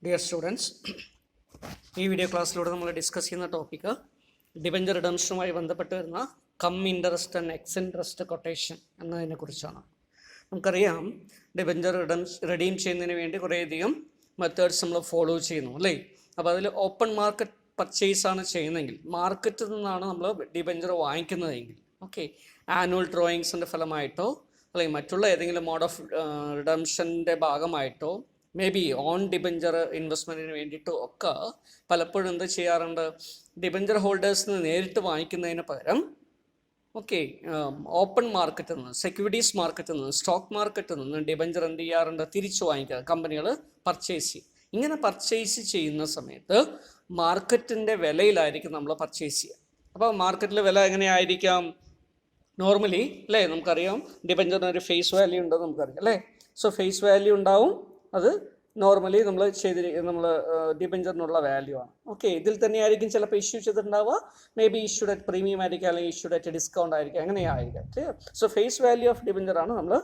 Dear students, ഈ video ക്ലാസ്സിലൂടെ നമ്മൾ discuss ചെയ്യുന്ന ടോപ്പിക്ക് ഡിബഞ്ചർ റിഡംഷനുമായി ബന്ധപ്പെട്ട് വരുന്ന come interest and X interest quotation എന്നതിനെ കുറിച്ചാണ്. നമുക്കറിയാം ഡിബഞ്ചർ റിഡീം ചെയ്യുന്നതിന് വേണ്ടി കുറേയധികം മെത്തേഡ്സ് നമ്മൾ ഫോളോ ചെയ്യുന്നു അല്ലേ. അപ്പോൾ അതിൽ ഓപ്പൺ മാർക്കറ്റ് പർച്ചേസ് ആണ് ചെയ്യുന്നതെങ്കിൽ, മാർക്കറ്റിൽ നിന്നാണ് നമ്മൾ ഡിബഞ്ചർ വാങ്ങിക്കുന്നതെങ്കിൽ, ഓക്കെ, ആനുവൽ ഡ്രോയിങ്സിൻ്റെ ഫലമായിട്ടോ അല്ലെങ്കിൽ മറ്റുള്ള ഏതെങ്കിലും മോഡ് ഓഫ് റിഡംഷൻ്റെ ഭാഗമായിട്ടോ മേ ബി ഓൺ ഡിബഞ്ചർ ഇൻവെസ്റ്റ്മെൻറ്റിന് വേണ്ടിയിട്ടും ഒക്കെ പലപ്പോഴും എന്ത് ചെയ്യാറുണ്ട്, ഡിബഞ്ചർ ഹോൾഡേഴ്സിന് നേരിട്ട് വാങ്ങിക്കുന്നതിന് പകരം ഓക്കെ ഓപ്പൺ മാർക്കറ്റിൽ നിന്ന്, സെക്യൂരിറ്റീസ് മാർക്കറ്റിൽ നിന്ന്, സ്റ്റോക്ക് മാർക്കറ്റിൽ നിന്ന് ഡിബഞ്ചർ എന്ത് ചെയ്യാറുണ്ട്, തിരിച്ചു വാങ്ങിക്കുക, കമ്പനികൾ പർച്ചേസ് ചെയ്യും. ഇങ്ങനെ പർച്ചേസ് ചെയ്യുന്ന സമയത്ത് മാർക്കറ്റിൻ്റെ വിലയിലായിരിക്കും നമ്മൾ പർച്ചേസ് ചെയ്യുക. അപ്പോൾ മാർക്കറ്റിലെ വില എങ്ങനെയായിരിക്കാം? നോർമലി അല്ലേ, നമുക്കറിയാം ഡിബഞ്ചറിന് ഒരു ഫേസ് വാല്യൂ ഉണ്ടെന്ന് നമുക്കറിയാം അല്ലേ. സോ ഫേസ് വാല്യൂ ഉണ്ടാവും, അത് നോർമലി നമ്മൾ ഡിബഞ്ചറിനുള്ള വാല്യൂ ആണ്. ഓക്കെ, ഇതിൽ തന്നെയായിരിക്കും ചിലപ്പോൾ ഇഷ്യൂ ചെയ്തിട്ടുണ്ടാവുക. May be issued at premium ആയിരിക്കും, അല്ലെങ്കിൽ ഇഷ്യൂഡ് അറ്റ് ഡിസ്കൗണ്ട് ആയിരിക്കും, അങ്ങനെയായിരിക്കാം. സോ ഫേസ് വാല്യൂ ഓഫ് ഡിബഞ്ചറാണ് നമ്മൾ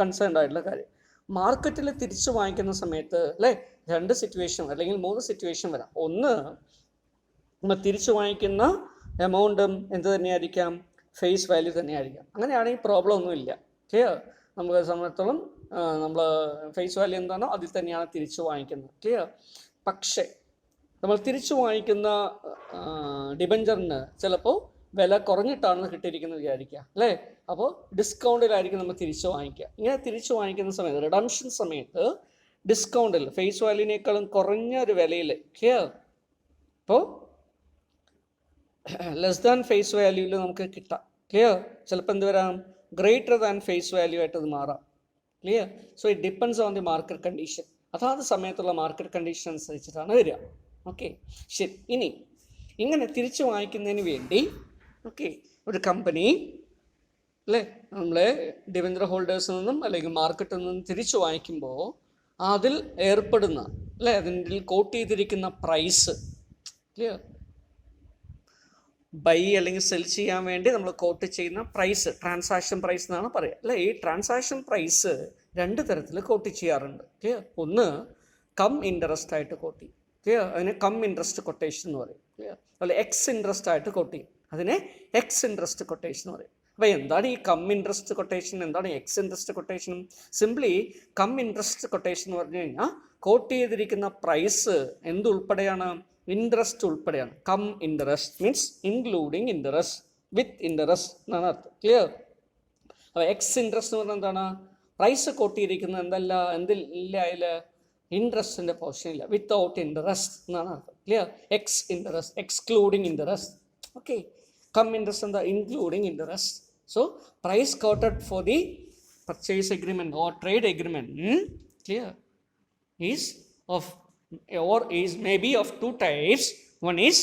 കൺസേൺഡ് ആയിട്ടുള്ള കാര്യം. മാർക്കറ്റിൽ തിരിച്ചു വാങ്ങിക്കുന്ന സമയത്ത് അല്ലേ, രണ്ട് സിറ്റുവേഷൻ അല്ലെങ്കിൽ മൂന്ന് സിറ്റുവേഷൻ വരാം. ഒന്ന്, നമ്മൾ തിരിച്ചു വാങ്ങിക്കുന്ന എമൗണ്ടും എന്ത് തന്നെയായിരിക്കാം, ഫേസ് വാല്യൂ തന്നെയായിരിക്കാം. അങ്ങനെയാണെങ്കിൽ പ്രോബ്ലം ഒന്നുമില്ല. ക്ലിയർ? നമ്മളെ സംബന്ധിച്ചിടത്തോളം നമ്മൾ ഫേസ് വാല്യൂ എന്താണോ അതിൽ തന്നെയാണ് തിരിച്ചു വാങ്ങിക്കുന്നത്. ക്ലിയർ? പക്ഷേ നമ്മൾ തിരിച്ചു വാങ്ങിക്കുന്ന ഡിബഞ്ചറിന് ചിലപ്പോൾ വില കുറഞ്ഞിട്ടാണ് കിട്ടിയിരിക്കുന്നത് വിചാരിക്കുക അല്ലേ. അപ്പോൾ ഡിസ്കൗണ്ടിലായിരിക്കും നമ്മൾ തിരിച്ചു വാങ്ങിക്കുക. ഇങ്ങനെ തിരിച്ചു വാങ്ങിക്കുന്ന സമയത്ത്, റിഡംഷൻ സമയത്ത് ഡിസ്കൗണ്ടിൽ ഫേസ് വാല്യൂവിനേക്കാളും കുറഞ്ഞൊരു വിലയിൽ, ക്ലിയർ, അപ്പോൾ ലെസ് ദാൻ ഫേസ് വാല്യൂവിൽ നമുക്ക് കിട്ടാം. ക്ലിയർ? ചിലപ്പോൾ എന്ത് വരാം, ഗ്രേറ്റർ ദാൻ ഫേസ് വാല്യൂ ആയിട്ട് അത് മാറാം. Clear? So it depends on the market condition. അതാത് സമയത്തുള്ള മാർക്കറ്റ് കണ്ടീഷൻ അനുസരിച്ചിട്ടാണ് വരിക. ഓക്കെ, ശരി. ഇനി ഇങ്ങനെ തിരിച്ചു വാങ്ങിക്കുന്നതിന് വേണ്ടി ഓക്കെ ഒരു കമ്പനി അല്ലേ, നമ്മളെ ഡിബഞ്ചർ ഹോൾഡേഴ്സിൽ നിന്നും അല്ലെങ്കിൽ മാർക്കറ്റിൽ നിന്നും തിരിച്ചു വാങ്ങിക്കുമ്പോൾ അതിൽ ഏർപ്പെടുന്ന അല്ലേ, അതിൻ്റെ കോട്ട് ചെയ്തിരിക്കുന്ന പ്രൈസ്, ക്ലിയർ, ബൈ അല്ലെങ്കിൽ സെൽ ചെയ്യാൻ വേണ്ടി നമ്മൾ കോട്ട് ചെയ്യുന്ന പ്രൈസ്, ട്രാൻസാക്ഷൻ പ്രൈസ് എന്നാണ് പറയുക അല്ലേ. ഈ ട്രാൻസാക്ഷൻ പ്രൈസ് രണ്ട് തരത്തിൽ കോട്ട് ചെയ്യാറുണ്ട്. ക്ലിയർ? ഒന്ന് കം ഇൻട്രസ്റ്റ് ആയിട്ട് കോട്ട് ചെയ്യും. ക്ലിയർ? അതിനെ കം ഇൻട്രസ്റ്റ് കൊട്ടേഷൻ എന്ന് പറയും. ക്ലിയർ? അതുപോലെ എക്സ് ഇൻട്രസ്റ്റ് ആയിട്ട് കോട്ട് ചെയ്യും, അതിനെ എക്സ് ഇൻട്രസ്റ്റ് കൊട്ടേഷൻ എന്ന് പറയും. അപ്പോൾ എന്താണ് ഈ കം ഇൻട്രസ്റ്റ് കൊട്ടേഷൻ, എന്താണ് ex interest quotation? Simply cum interest quotation എന്ന് പറഞ്ഞു കഴിഞ്ഞാൽ കോട്ട് ചെയ്തിരിക്കുന്ന പ്രൈസ് എന്തുൾപ്പെടെയാണ്, ഇൻട്രസ്റ്റ് ഉൾപ്പെടെയാണ്. Cum interest means including interest, with interest എന്നാണ് അർത്ഥം. ക്ലിയർ? അപ്പോൾ എക്സ് ഇൻട്രസ്റ്റ് എന്ന് പറഞ്ഞാൽ എന്താണ്, പ്രൈസ് കോട്ട് ചെയ്തിരിക്കുന്നത് എന്തല്ല, എന്തില്ല, അതിൽ ഇൻട്രസ്റ്റിൻ്റെ പോർഷൻ ഇല്ല, വിത്തൗട്ട് ഇൻട്രസ്റ്റ് എന്നാണ് അർത്ഥം. Clear? Ex interest, excluding interest. Okay, cum interest എന്താ, including interest. So price quoted for the purchase agreement or trade agreement, clear, is of or is maybe of two types. One is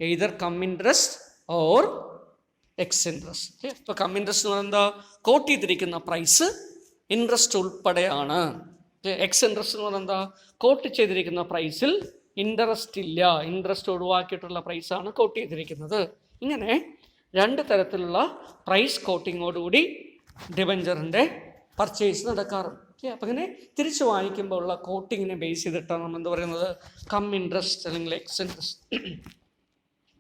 either cum interest or ex interest. ഇപ്പോൾ come interest എന്ന് പറയുന്നത് എന്താ, coat ചെയ്തിരിക്കുന്ന price interest ഉൾപ്പെടെയാണ്. X interest എന്ന് പറയുന്നത് എന്താ, coat ചെയ്തിരിക്കുന്ന പ്രൈസിൽ ഇൻട്രസ്റ്റ് ഇല്ല, ഇൻട്രസ്റ്റ് ഒഴിവാക്കിയിട്ടുള്ള പ്രൈസാണ് കോട്ട് ചെയ്തിരിക്കുന്നത്. ഇങ്ങനെ രണ്ട് തരത്തിലുള്ള പ്രൈസ് കോട്ടിങ്ങോടുകൂടി ഡിബഞ്ചറിൻ്റെ പർച്ചേസ് നടക്കാറുണ്ട്. അപ്പം അങ്ങനെ തിരിച്ചു വാങ്ങിക്കുമ്പോൾ ഉള്ള കോട്ടിങ്ങിനെ ബേസ് ചെയ്തിട്ടാണ് നമ്മൾ എന്ത് പറയുന്നത്, കം ഇൻട്രസ്റ്റ് അല്ലെങ്കിൽ ex interest.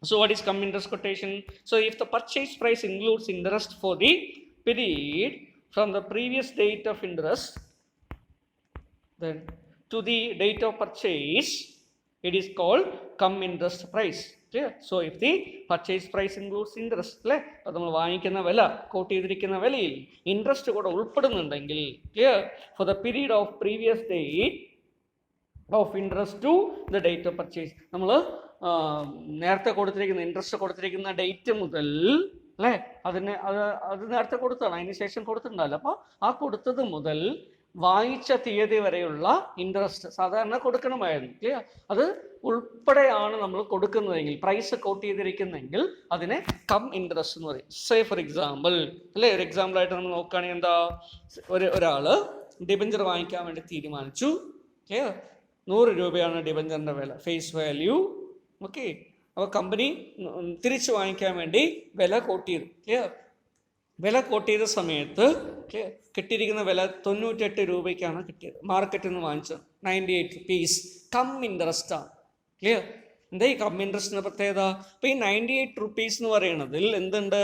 So what is cum interest quotation? So if the purchase price includes interest for the period from the previous date of interest then to the date of purchase, it is called cum interest price. Clear? So if the purchase price includes interest, അല്ലേ, അത് നമ്മൾ വാങ്ങിക്കുന്ന വില, coat ചെയ്തിരിക്കുന്ന വിലയിൽ interest കൂടെ ഉൾപ്പെടുന്നുണ്ടെങ്കിൽ, clear, for the period of previous date of interest to the date of purchase, നമ്മൾ നേരത്തെ കൊടുത്തിരിക്കുന്ന ഇൻട്രസ്റ്റ് കൊടുത്തിരിക്കുന്ന ഡേറ്റ് മുതൽ അല്ലേ, അത് നേരത്തെ കൊടുത്താണ്, അതിന് ശേഷം കൊടുത്തിട്ടുണ്ടല്ലോ. അപ്പോൾ ആ കൊടുത്തത് മുതൽ വാങ്ങിച്ച തീയതി വരെയുള്ള ഇൻട്രസ്റ്റ് സാധാരണ കൊടുക്കണമായിരുന്നു. ക്ലിയർ? അത് ഉൾപ്പെടെയാണ് നമ്മൾ കൊടുക്കുന്നതെങ്കിൽ, പ്രൈസ് കോട്ട് ചെയ്തിരിക്കുന്നെങ്കിൽ അതിനെ കം ഇൻട്രസ്റ്റ് എന്ന് പറയും. സേ ഫോർ എക്സാമ്പിൾ അല്ലേ, ഒരു എക്സാമ്പിളായിട്ട് നമ്മൾ നോക്കുകയാണെങ്കിൽ എന്താ, ഒരാൾ ഡിബഞ്ചർ വാങ്ങിക്കാൻ വേണ്ടി തീരുമാനിച്ചു. ക്ലിയർ? 100 രൂപയാണ് ഡിബഞ്ചറിൻ്റെ വില, ഫേസ് വാല്യൂ. ഓക്കെ, അപ്പോൾ കമ്പനി തിരിച്ചു വാങ്ങിക്കാൻ വേണ്ടി വില കോട്ട് ചെയ്തു. ക്ലിയർ? വില കോട്ട് ചെയ്ത സമയത്ത് കിട്ടിയിരിക്കുന്ന വില 98 രൂപയ്ക്കാണ് കിട്ടിയത്, മാർക്കറ്റിൽ നിന്ന് വാങ്ങിച്ചത് 98 rupees. കം ഇൻട്രസ്റ്റ് ആണ്. ക്ലിയർ? എന്താ ഈ കം ഇൻട്രസ്റ്റിൻ്റെ പ്രത്യേകത? അപ്പോൾ ഈ 98 rupees എന്ന് പറയുന്നതിൽ എന്തുണ്ട്?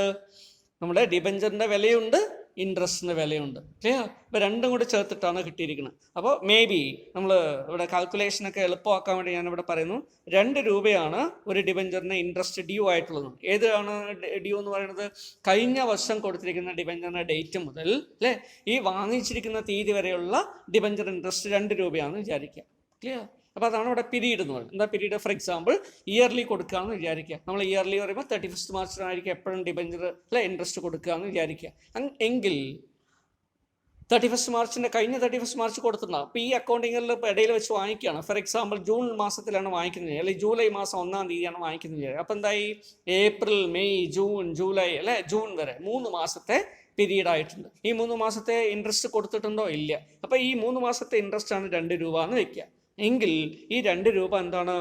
നമ്മുടെ ഡിബഞ്ചറിൻ്റെ വിലയുണ്ട്, ഇൻട്രസ്റ്റിൻ്റെ വിലയുണ്ട്. ക്ലിയർ? ഇപ്പോൾ രണ്ടും കൂടി ചേർത്തിട്ടാണ് കിട്ടിയിരിക്കുന്നത്. അപ്പോൾ മേ ബി നമ്മൾ ഇവിടെ കാൽക്കുലേഷനൊക്കെ എളുപ്പമാക്കാൻ വേണ്ടി ഞാനിവിടെ പറയുന്നു 2 രൂപയാണ് ഒരു ഡിബഞ്ചറിന് ഇൻട്രസ്റ്റ് ഡ്യൂ ആയിട്ടുള്ളത്. ഏതാണ് ഡ്യൂ എന്ന് പറയുന്നത്? കഴിഞ്ഞ വർഷം കൊടുത്തിരിക്കുന്ന ഡിബഞ്ചറിൻ്റെ ഡേറ്റ് മുതൽ അല്ലേ ഈ വാങ്ങിച്ചിരിക്കുന്ന തീയതി വരെയുള്ള ഡിബഞ്ചർ ഇൻട്രസ്റ്റ് 2 രൂപയാണെന്ന് വിചാരിക്കുക. ക്ലിയർ? അപ്പോൾ അതാണ് ഇവിടെ പീരീഡ് എന്ന് പറയുന്നത്. എന്താ പീരീഡ്? ഫോർ എക്സാമ്പിൾ ഇയർലി കൊടുക്കുകയാണെന്ന് വിചാരിക്കുക. നമ്മൾ ഇയർലി പറയുമ്പോൾ 31st മാർച്ചിനായിരിക്കും എപ്പോഴും ഡിബഞ്ചർ അല്ലെ ഇൻട്രസ്റ്റ് കൊടുക്കുകയെന്ന് വിചാരിക്കുക. എങ്കിൽ 31st മാർച്ചിൻ്റെ കഴിഞ്ഞ 31st മാർച്ച് കൊടുത്തിട്ടുണ്ടാകും. അപ്പോൾ ഈ അക്കൗണ്ടിങ്ങിൽ ഇപ്പോൾ ഇടയിൽ വെച്ച് വാങ്ങിക്കുകയാണ്. ഫോർ എക്സാമ്പിൾ ജൂൺ മാസത്തിലാണ് വാങ്ങിക്കുന്നത്, അല്ലെങ്കിൽ ജൂലൈ മാസം 1-ാം തീയതിയാണ് വാങ്ങിക്കുന്നത്. അപ്പോൾ എന്തായി? ഏപ്രിൽ, മെയ്, ജൂൺ, ജൂലൈ അല്ലെ ജൂൺ വരെ 3 മാസത്തെ പീരീഡ് ആയിട്ടുണ്ട്. ഈ 3 മാസത്തെ ഇൻട്രസ്റ്റ് കൊടുത്തിട്ടുണ്ടോ? ഇല്ല. അപ്പോൾ ഈ 3 മാസത്തെ ഇൻട്രസ്റ്റ് ആണ് 2 രൂപ എന്ന് വെക്കുക. എങ്കിൽ ഈ 2 രൂപ എന്താണ്?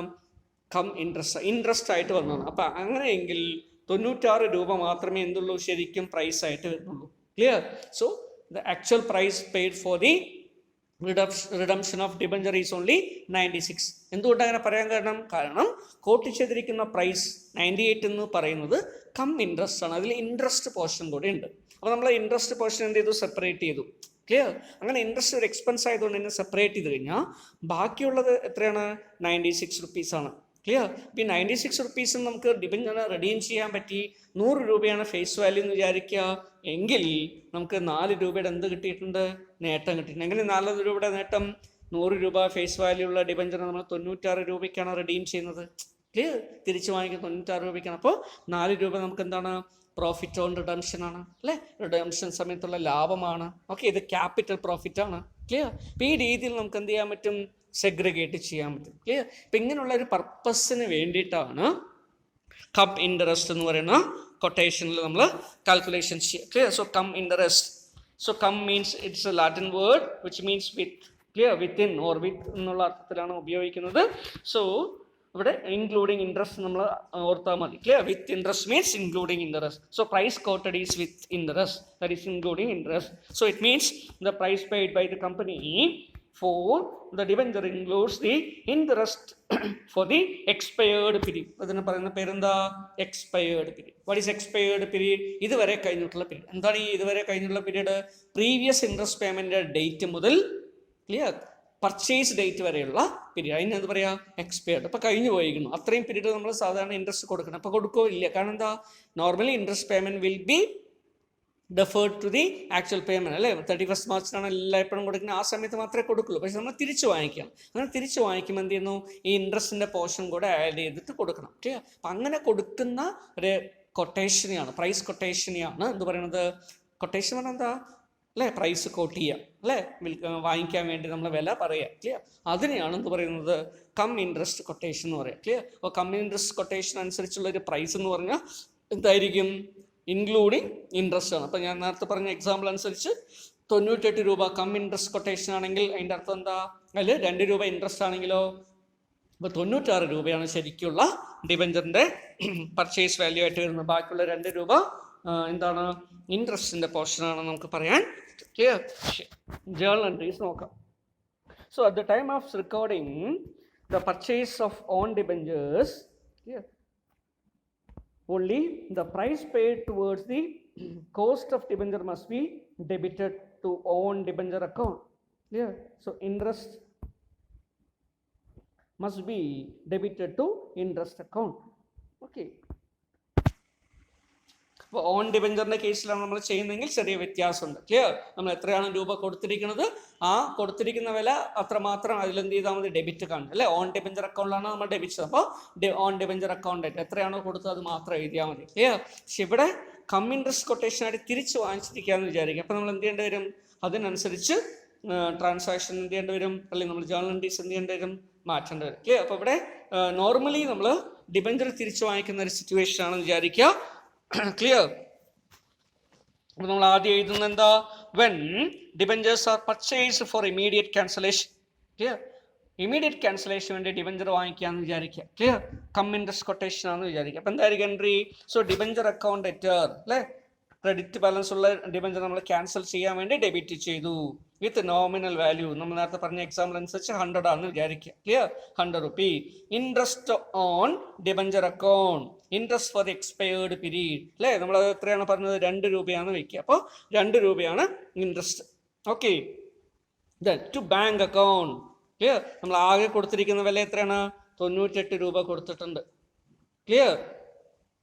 കം ഇൻട്രസ്റ്റ് ആയിട്ട് വന്നതാണ്. അപ്പം അങ്ങനെയെങ്കിൽ 96 രൂപ മാത്രമേ എന്തുള്ളൂ? ശരിക്കും പ്രൈസ് ആയിട്ട് വരുന്നുള്ളൂ. Clear? So the actual price paid for the redemption of debenture is only 96. എന്തുകൊണ്ട് അങ്ങനെ പറയാൻ കാരണം കോട്ട് ചെയ്തിരിക്കുന്ന പ്രൈസ് 98 എന്ന് പറയുന്നത് കം ഇൻട്രസ്റ്റ് ആണ്. അതിൽ ഇൻട്രസ്റ്റ് പോർഷൻ കൂടെ ഉണ്ട്. അപ്പോൾ നമ്മൾ ഇൻട്രസ്റ്റ് പോർഷൻ എന്ത് ചെയ്തു? സെപ്പറേറ്റ് ചെയ്തു. ക്ലിയർ? അങ്ങനെ ഇൻട്രസ്റ്റ് ഒരു എക്സ്പെൻസ് ആയതുകൊണ്ട് തന്നെ സെപ്പറേറ്റ് ചെയ്ത് കഴിഞ്ഞാൽ ബാക്കിയുള്ളത് എത്രയാണ്? 96 rupees ആണ്. ക്ലിയർ? ഈ 96 rupees നമുക്ക് ഡിബഞ്ചർ റിഡീം ചെയ്യാൻ പറ്റി. 100 രൂപയാണ് ഫേസ് വാല്യൂ എന്ന് വിചാരിക്കുക. എങ്കിൽ നമുക്ക് 4 രൂപയുടെ എന്ത് കിട്ടിയിട്ടുണ്ട്? നേട്ടം കിട്ടിയിട്ടുണ്ട്. എങ്ങനെ 4 രൂപയുടെ നേട്ടം? 100 രൂപ ഫേസ് വാല്യൂ ഉള്ള ഡിബഞ്ചർ നമ്മൾ 96 രൂപയ്ക്കാണ് റിഡീം ചെയ്യുന്നത്. ക്ലിയർ? തിരിച്ച് വാങ്ങിക്കുന്നത് 96 രൂപയ്ക്കാണ്. അപ്പോൾ 4 രൂപ നമുക്ക് എന്താണ്? പ്രോഫിറ്റ് ഓൺ റിഡംഷൻ ആണ് അല്ലേ? റിഡംഷൻ സമയത്തുള്ള ലാഭമാണ്. ഓക്കെ, ഇത് ക്യാപിറ്റൽ പ്രോഫിറ്റ് ആണ്. ക്ലിയർ? അപ്പോൾ ഈ രീതിയിൽ നമുക്ക് എന്ത് ചെയ്യാൻ പറ്റും? സെഗ്രിഗേറ്റ് ചെയ്യാൻ പറ്റും. ക്ലിയർ? അപ്പം ഇങ്ങനെയുള്ള ഒരു പർപ്പസിന് വേണ്ടിയിട്ടാണ് കം ഇൻട്രസ്റ്റ് എന്ന് പറയുന്ന കൊട്ടേഷനിൽ നമ്മൾ കാൽക്കുലേഷൻ ചെയ്യുക. Clear? So come interest, so come means it's A Latin word which means with. Clear? Within or with എന്നുള്ള അർത്ഥത്തിലാണ് ഉപയോഗിക്കുന്നത്. സോ ഇവിടെ ഇൻക്ലൂഡിങ് ഇൻട്രസ്റ്റ് നമ്മൾ ഓർത്താൽ മതി. Clear? With interest means including interest. So price quoted is with interest, that is including interest. So it means the price paid by the company for the debenture includes the interest for the expired period. അതിന് പറയുന്ന പേരെന്താ? Expired period. What is expired period? ഇതുവരെ കഴിഞ്ഞിട്ടുള്ള period. എന്താണ് ഈ ഇതുവരെ കഴിഞ്ഞിട്ടുള്ള period? Previous interest payment date മുതൽ ക്ലിയർ പർച്ചേസ് ഡേറ്റ് വരെയുള്ള പീരീഡ്. അതിന് എന്ത് പറയാ? എക്സ്പയർഡ്. അപ്പോൾ കഴിഞ്ഞു പോയിരിക്കുന്നു. അത്രയും പീരീഡ് നമ്മൾ സാധാരണ ഇൻട്രസ്റ്റ് കൊടുക്കണം. അപ്പോൾ കൊടുക്കോ? ഇല്ല. കാരണം എന്താ? Normally interest payment will be deferred to the actual payment അല്ലേ? 31st മാർച്ചിനാണ് എല്ലായ്പ്പോഴും കൊടുക്കുന്നത്. ആ സമയത്ത് മാത്രമേ കൊടുക്കുള്ളൂ. പക്ഷെ നമ്മൾ തിരിച്ചു വാങ്ങിക്കണം. അങ്ങനെ തിരിച്ചു വാങ്ങിക്കുമ്പോൾ എന്ത് ചെയ്യുന്നു? ഈ ഇൻട്രസ്റ്റിൻ്റെ പോർഷൻ കൂടെ ആഡ് ചെയ്തിട്ട് കൊടുക്കണം. ഓക്കെ, അപ്പം അങ്ങനെ കൊടുക്കുന്ന ഒരു കൊട്ടേഷനെയാണ്, പ്രൈസ് കൊട്ടേഷനെയാണ് എന്ത് പറയുന്നത്? കൊട്ടേഷൻ പറഞ്ഞാൽ എന്താ അല്ലേ? പ്രൈസ് കോട്ട് ചെയ്യുക അല്ലേ? വാങ്ങിക്കാൻ വേണ്ടി നമ്മൾ വില പറയുക. ക്ലിയർ? അതിനെയാണ് എന്ത് പറയുന്നത്? കം ഇൻട്രസ്റ്റ് കൊട്ടേഷൻ എന്ന് പറയുക. ക്ലിയർ? അപ്പോൾ കം ഇൻട്രസ്റ്റ് കൊട്ടേഷൻ അനുസരിച്ചുള്ള ഒരു പ്രൈസ് എന്ന് പറഞ്ഞാൽ എന്തായിരിക്കും? ഇൻക്ലൂഡിങ് ഇൻട്രസ്റ്റ് ആണ്. അപ്പോൾ ഞാൻ നേരത്തെ പറഞ്ഞ എക്സാമ്പിൾ അനുസരിച്ച് 98 രൂപ കം ഇൻട്രസ്റ്റ് കൊട്ടേഷൻ ആണെങ്കിൽ അതിൻ്റെ അർത്ഥം എന്താ? അതിൽ 2 രൂപ ഇൻട്രസ്റ്റ് ആണെങ്കിലോ അപ്പോൾ 96 രൂപയാണ് ശരിക്കുള്ള ഡിബഞ്ചറിൻ്റെ പർച്ചേസ് വാല്യൂ ആയിട്ട് വരുന്നത്. ബാക്കിയുള്ള 2 രൂപ എന്താണ്? ഇൻട്രസ്റ്റിൻ്റെ പോർഷനാണെന്ന് നമുക്ക് പറയാൻ. ക്ലിയർ? ജേർണൽ എൻട്രീസ് നോക്കാം. So at the time of recording the purchase of on debentures, only the price paid towards the cost of debenture must be debited to own debenture account. Yeah, so interest must be debited to interest account. Okay, അപ്പോൾ on ഡിബഞ്ചറിൻ്റെ കേസിലാണ് നമ്മൾ ചെയ്യുന്നതെങ്കിൽ ചെറിയ വ്യത്യാസമുണ്ട്. Clear? നമ്മൾ എത്രയാണ് രൂപ കൊടുത്തിരിക്കുന്നത്, ആ കൊടുത്തിരിക്കുന്ന വില അത്രമാത്രം അതിലെന്ത് ചെയ്താൽ മതി? ഡെബിറ്റ് കാണും അല്ലേ? ഓൺ ഡിബഞ്ചർ അക്കൗണ്ടിലാണ് നമ്മൾ ഡെബിറ്റ്. അപ്പോൾ ഓൺ ഡിബഞ്ചർ അക്കൗണ്ട് എത്രയാണോ കൊടുത്തത് അത് മാത്രം എഴുതിയാൽ മതി. ക്ലിയർ? പക്ഷെ ഇവിടെ കം ഇൻട്രസ്റ്റ് കൊട്ടേഷനായിട്ട് തിരിച്ച് വാങ്ങിച്ചിരിക്കുകയെന്ന് വിചാരിക്കുക. അപ്പോൾ നമ്മൾ എന്ത് ചെയ്യേണ്ടി വരും? അതിനനുസരിച്ച് ട്രാൻസാക്ഷൻ എന്ത് ചെയ്യേണ്ടി വരും? അല്ലെങ്കിൽ നമ്മൾ ജേർണൽ എൻട്രീസ് എന്ത് ചെയ്യേണ്ടി വരും? മാറ്റേണ്ടി വരും. ക്ലിയർ? അപ്പോൾ ഇവിടെ നോർമലി നമ്മൾ ഡിബഞ്ചർ തിരിച്ച് വാങ്ങിക്കുന്ന ഒരു സിറ്റുവേഷൻ ആണെന്ന് വിചാരിക്കുക. ക്ലിയർ? അപ്പോൾ നമ്മൾ ആദ്യം എഴുതുന്നത് എന്താ? When debentures are purchased for immediate cancellation. Clear? Immediate cancellation വേണ്ടി ഡിബഞ്ചർ വാങ്ങിക്കാന്ന് വിചാരിക്കുക. ക്ലിയർ? കം ഇൻട്രസ്റ്റ് കൊട്ടേഷൻ ആണെന്ന് വിചാരിക്കുക. അപ്പോൾ എന്തായിരിക്കും എൻട്രി? സോ ഡിബഞ്ചർ അക്കൗണ്ട് അറ്റർ അല്ലേ? ക്രെഡിറ്റ് ബാലൻസ് ഉള്ള ഡിബഞ്ചർ നമ്മൾ ക്യാൻസൽ ചെയ്യാൻ വേണ്ടി ഡെബിറ്റ് ചെയ്തു വിത്ത് നോമിനൽ വാല്യൂ. നമ്മൾ നേരത്തെ പറഞ്ഞ എക്സാമ്പിൾ അനുസരിച്ച് 100 ആണെന്ന് വിചാരിക്കുക. Clear? 100 rupee. Interest on debenture account, interest for the expired period. അല്ലേ? നമ്മൾ എത്രയാണ് പറഞ്ഞത്? 2 രൂപയാണെന്ന് വെക്കുക. അപ്പോൾ 2 രൂപയാണ് interest. Okay. Then to bank account. Clear? നമ്മൾ ആകെ കൊടുത്തിരിക്കുന്ന വില എത്രയാണ്? 98 രൂപ കൊടുത്തിട്ടുണ്ട്. ക്ലിയർ?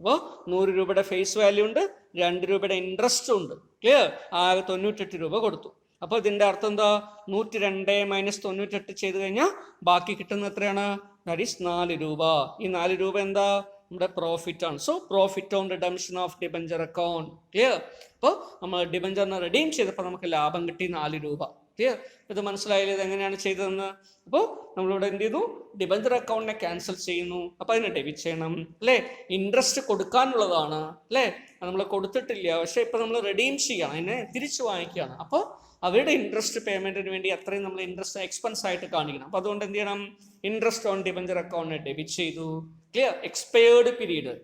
അപ്പോൾ 100 രൂപയുടെ ഫേസ് വാല്യൂ ഉണ്ട്, 2 രൂപയുടെ ഇൻട്രസ്റ്റും ഉണ്ട്. ക്ലിയർ? ആകെ 98 രൂപ കൊടുത്തു. അപ്പോൾ ഇതിൻ്റെ അർത്ഥം എന്താ? 102 മൈനസ് 98 ചെയ്ത് കഴിഞ്ഞാൽ ബാക്കി കിട്ടുന്ന എത്രയാണ്? ദാറ്റ് ഈസ് 4 രൂപ. ഈ 4 രൂപ എന്താ? നമ്മുടെ പ്രോഫിറ്റ് ആണ്. So profit on redemption of debenture account. Clear? അപ്പോൾ നമ്മൾ ഡിബഞ്ചറിനെ റിഡീം ചെയ്തപ്പോൾ നമുക്ക് ലാഭം കിട്ടി 4 രൂപ. ക്ലിയർ? ഇത് മനസ്സിലായില്ലേ ഇത് എങ്ങനെയാണ് ചെയ്തതെന്ന്? അപ്പോൾ നമ്മളിവിടെ എന്ത് ചെയ്തു? ഡിബഞ്ചർ അക്കൗണ്ടിനെ ക്യാൻസൽ ചെയ്യുന്നു. അപ്പോൾ അതിനെ ഡെബിറ്റ് ചെയ്യണം. അല്ലേ? ഇൻട്രസ്റ്റ് കൊടുക്കാനുള്ളതാണ്. അല്ലേ? നമ്മൾ കൊടുത്തിട്ടില്ല, പക്ഷേ ഇപ്പം നമ്മൾ റിഡീം ചെയ്യണം, അതിനെ തിരിച്ചു വാങ്ങിക്കുകയാണ്. അപ്പോൾ അവരുടെ ഇൻട്രസ്റ്റ് പേയ്മെൻറ്റിന് വേണ്ടി അത്രയും നമ്മൾ ഇൻട്രസ്റ്റ് എക്സ്പെൻസ് ആയിട്ട് കാണിക്കണം. അപ്പോൾ അതുകൊണ്ട് എന്ത് ചെയ്യണം? ഇൻട്രസ്റ്റ് ഓൺ ഡിബഞ്ചർ അക്കൗണ്ടിനെ ഡെബിറ്റ് ചെയ്തു. Clear? Expired period.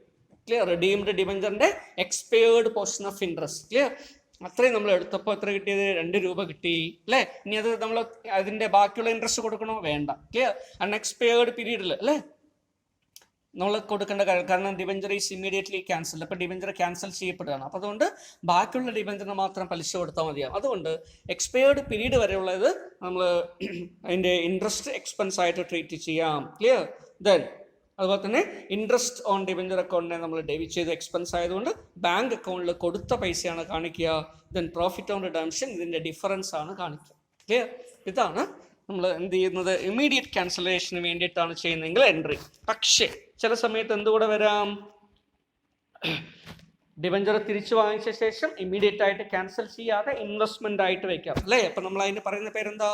Clear? Redeemed ഡിബഞ്ചറിൻ്റെ expired portion of interest. Clear? അത്രയും നമ്മൾ എടുത്തപ്പോൾ എത്ര കിട്ടിയത്? 2 രൂപ കിട്ടി. അല്ലേ? ഇനി അത് നമ്മൾ അതിൻ്റെ ബാക്കിയുള്ള ഇൻട്രസ്റ്റ് കൊടുക്കണോ? വേണ്ട. ക്ലിയർ? അൺഎക്സ്പയർഡ് പീരീഡിൽ അല്ലേ നമ്മൾ കൊടുക്കേണ്ട കാര്യം, കാരണം ഡിബഞ്ചർ ഈസ് ഇമ്മീഡിയറ്റ്ലി ക്യാൻസൽ. അപ്പോൾ ഡിബഞ്ചർ ക്യാൻസൽ ചെയ്യപ്പെടുകയാണ്. അപ്പോൾ അതുകൊണ്ട് ബാക്കിയുള്ള ഡിബഞ്ചറിന് മാത്രം പലിശ കൊടുത്താൽ മതിയാവും. അതുകൊണ്ട് എക്സ്പയർഡ് പീരീഡ് വരെയുള്ളത് നമ്മൾ അതിൻ്റെ ഇൻട്രസ്റ്റ് എക്സ്പെൻസ് ആയിട്ട് ട്രീറ്റ് ചെയ്യാം. ക്ലിയർ? ദെൻ അതുപോലെ തന്നെ ഇൻട്രസ്റ്റ് ഓൺ ഡിബഞ്ചർ അക്കൗണ്ടിനെ നമ്മൾ ഡെബിറ്റ് ചെയ്ത് എക്സ്പെൻസ് ആയതുകൊണ്ട് ബാങ്ക് അക്കൗണ്ടിൽ കൊടുത്ത പൈസയാണ് കാണിക്കുക. ദെൻ പ്രോഫിറ്റ് ഓൺ റിഡംഷൻ ഇതിൻ്റെ ഡിഫറൻസ് ആണ് കാണിക്കുക. ക്ലിയർ? ഇതാണ് നമ്മൾ എന്ത് ചെയ്യുന്നത്? ഇമ്മീഡിയറ്റ് ക്യാൻസലേഷന് വേണ്ടിയിട്ടാണ് ചെയ്യുന്നതെങ്കിൽ എൻട്രി. പക്ഷേ ചില സമയത്ത് എന്തുകൂടെ വരാം? ഡിബഞ്ചർ തിരിച്ചു വാങ്ങിച്ച ശേഷം ഇമ്മീഡിയറ്റ് ആയിട്ട് ക്യാൻസൽ ചെയ്യാതെ ഇൻവെസ്റ്റ്മെന്റ് ആയിട്ട് വെക്കാം. അല്ലേ? അപ്പം നമ്മൾ അതിന് പറയുന്ന പേരെന്താ?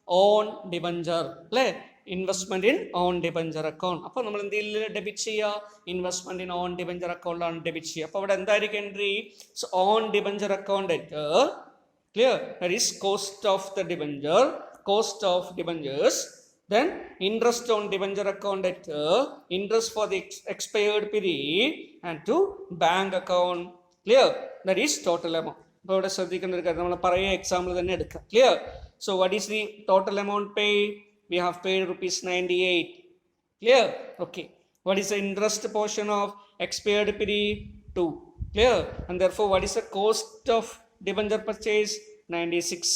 On debenture. അല്ലേ? Investment in on debenture account. അപ്പോൾ നമ്മൾ എന്തെങ്കിലും ഡെബിറ്റ് ചെയ്യുക? ഇൻവെസ്റ്റ്മെന്റ് ഇൻ ഓൺ ഡിബഞ്ചർ അക്കൗണ്ടിലാണ് ഡെബിറ്റ് ചെയ്യുക. അപ്പോൾ അവിടെ എന്തായിരിക്കും entry? So on debenture account clear? That is cost of the debenture, cost of debentures, then interest on debenture account at interest for the expired period and to bank account. Clear? That is total amount. ഇപ്പോൾ ഇവിടെ ശ്രദ്ധിക്കേണ്ട ഒരു കാര്യം, നമ്മൾ പറയുക example തന്നെ എടുക്കാം. Clear? So what is the total amount paid? We have paid ₹98. Clear? Okay. What is the interest portion of expired period? 2. Clear? And therefore what is the cost of debenture purchase? 96.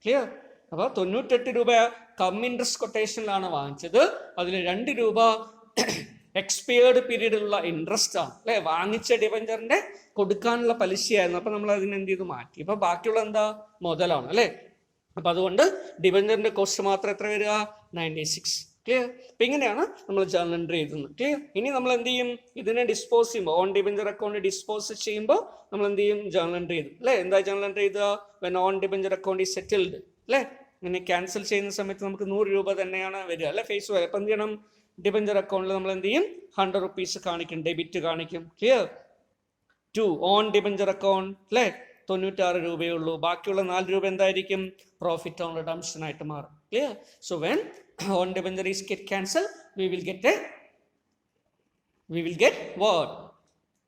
Clear? അപ്പോൾ 98 രൂപ come interest കൊട്ടേഷനിലാണ് വാങ്ങിച്ചത്. അതിൽ 2 രൂപ expired പീരീഡിലുള്ള interest ആണ്. അല്ലേ? വാങ്ങിച്ച ഡിബഞ്ചറിന്റെ കൊടുക്കാനുള്ള പലിശയായിരുന്നു. അപ്പോൾ നമ്മൾ അതിന് എന്ത് ചെയ്തു? മാറ്റി. അപ്പോൾ ബാക്കിയുള്ള എന്താ? മുതലാണ്. അല്ലേ? അപ്പോൾ അതുകൊണ്ട് ഡിബഞ്ചറിന്റെ കോസ്റ്റ് മാത്രം എത്ര വരിക? 96. ക്ലിയർ? അപ്പം ഇങ്ങനെയാണ് നമ്മൾ ജേർണൽ എൻട്രി എഴുതുന്നത്. ക്ലിയർ? ഇനി നമ്മൾ എന്ത് ചെയ്യും? ഇതിനെ ഡിസ്പോസ് ചെയ്യുമ്പോൾ, ഓൺ ഡിബഞ്ചർ അക്കൗണ്ട് ഡിസ്പോസ് ചെയ്യുമ്പോൾ നമ്മൾ എന്ത് ചെയ്യും? ജേർണൽ എൻട്രി ചെയ്തു. അല്ലേ? എന്താ ജേർണൽ എൻട്രി ചെയ്തുക? When on debenture account is settled. അല്ലേ? ഇങ്ങനെ ക്യാൻസൽ ചെയ്യുന്ന സമയത്ത് നമുക്ക് 100 രൂപ തന്നെയാണ് വരിക. അല്ലെ? Face value. അപ്പം എന്ത് ചെയ്യണം? ഡിബഞ്ചർ അക്കൗണ്ടിൽ നമ്മൾ എന്ത് ചെയ്യും? 100 റുപ്പീസ് കാണിക്കും, ഡെബിറ്റ് കാണിക്കും. Clear? To on debenture account. അല്ലേ? 96 രൂപയേ ഉള്ളൂ. ബാക്കിയുള്ള 4 രൂപ എന്തായിരിക്കും? പ്രോഫിറ്റ് ഓൺ റിഡംഷൻ ആയിട്ട് മാറും. Clear? So when on debenture is get cancel, we will get what?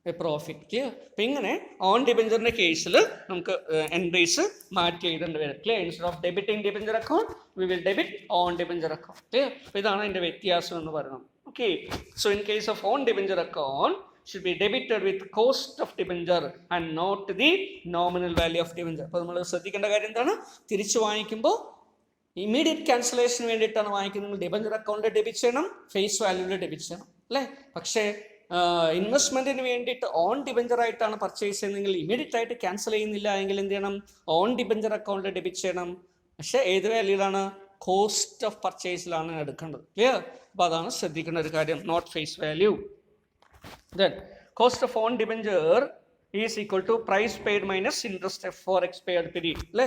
A profit. Clear? അപ്പം ഇങ്ങനെ ഓൺ ഡിബഞ്ചറിന്റെ കേസിൽ നമുക്ക് എൻട്രീസ് മാറ്റി എഴുതേണ്ടി വരും. Clear? Instead of debiting debenture account V will debit on debenture account. Clear? അപ്പോൾ ഇതാണ് അതിൻ്റെ വ്യത്യാസം എന്ന് പറയുന്നത്. Okay. So in case of on debenture account should be debited with cost of debenture and not the nominal value of debenture. അപ്പോൾ നമ്മൾ ശ്രദ്ധിക്കേണ്ട കാര്യം എന്താണ്? തിരിച്ചു വാങ്ങിക്കുമ്പോൾ ഇമ്മീഡിയറ്റ് ക്യാൻസലേഷന് വേണ്ടിയിട്ടാണ് വാങ്ങിക്കുന്നത്, ഡിബഞ്ചർ അക്കൗണ്ടിൽ ഡെബിറ്റ് ചെയ്യണം, ഫേസ് വാല്യൂവിൽ ഡെബിറ്റ് ചെയ്യണം. അല്ലേ? പക്ഷേ ഇൻവെസ്റ്റ്മെന്റിന് വേണ്ടിയിട്ട് ഓൺ ഡിബഞ്ചർ ആയിട്ടാണ് പർച്ചേസ് ചെയ്യുന്നതെങ്കിൽ ഇമ്മീഡിയറ്റ് ആയിട്ട് ക്യാൻസൽ ചെയ്യുന്നില്ല എങ്കിൽ എന്ത് ചെയ്യണം? ഓൺ ഡിബഞ്ചർ അക്കൗണ്ടിൽ ഡെബിറ്റ് ചെയ്യണം. പക്ഷേ ഏത് വാല്യൂലാണ്? കോസ്റ്റ് ഓഫ് പർച്ചേസിലാണ് എടുക്കേണ്ടത്. ക്ലിയർ? അപ്പോൾ അതാണ് ശ്രദ്ധിക്കേണ്ട ഒരു കാര്യം, note face value. Then cost of on debenture is equal to price paid minus interest for expired period. അല്ലേ?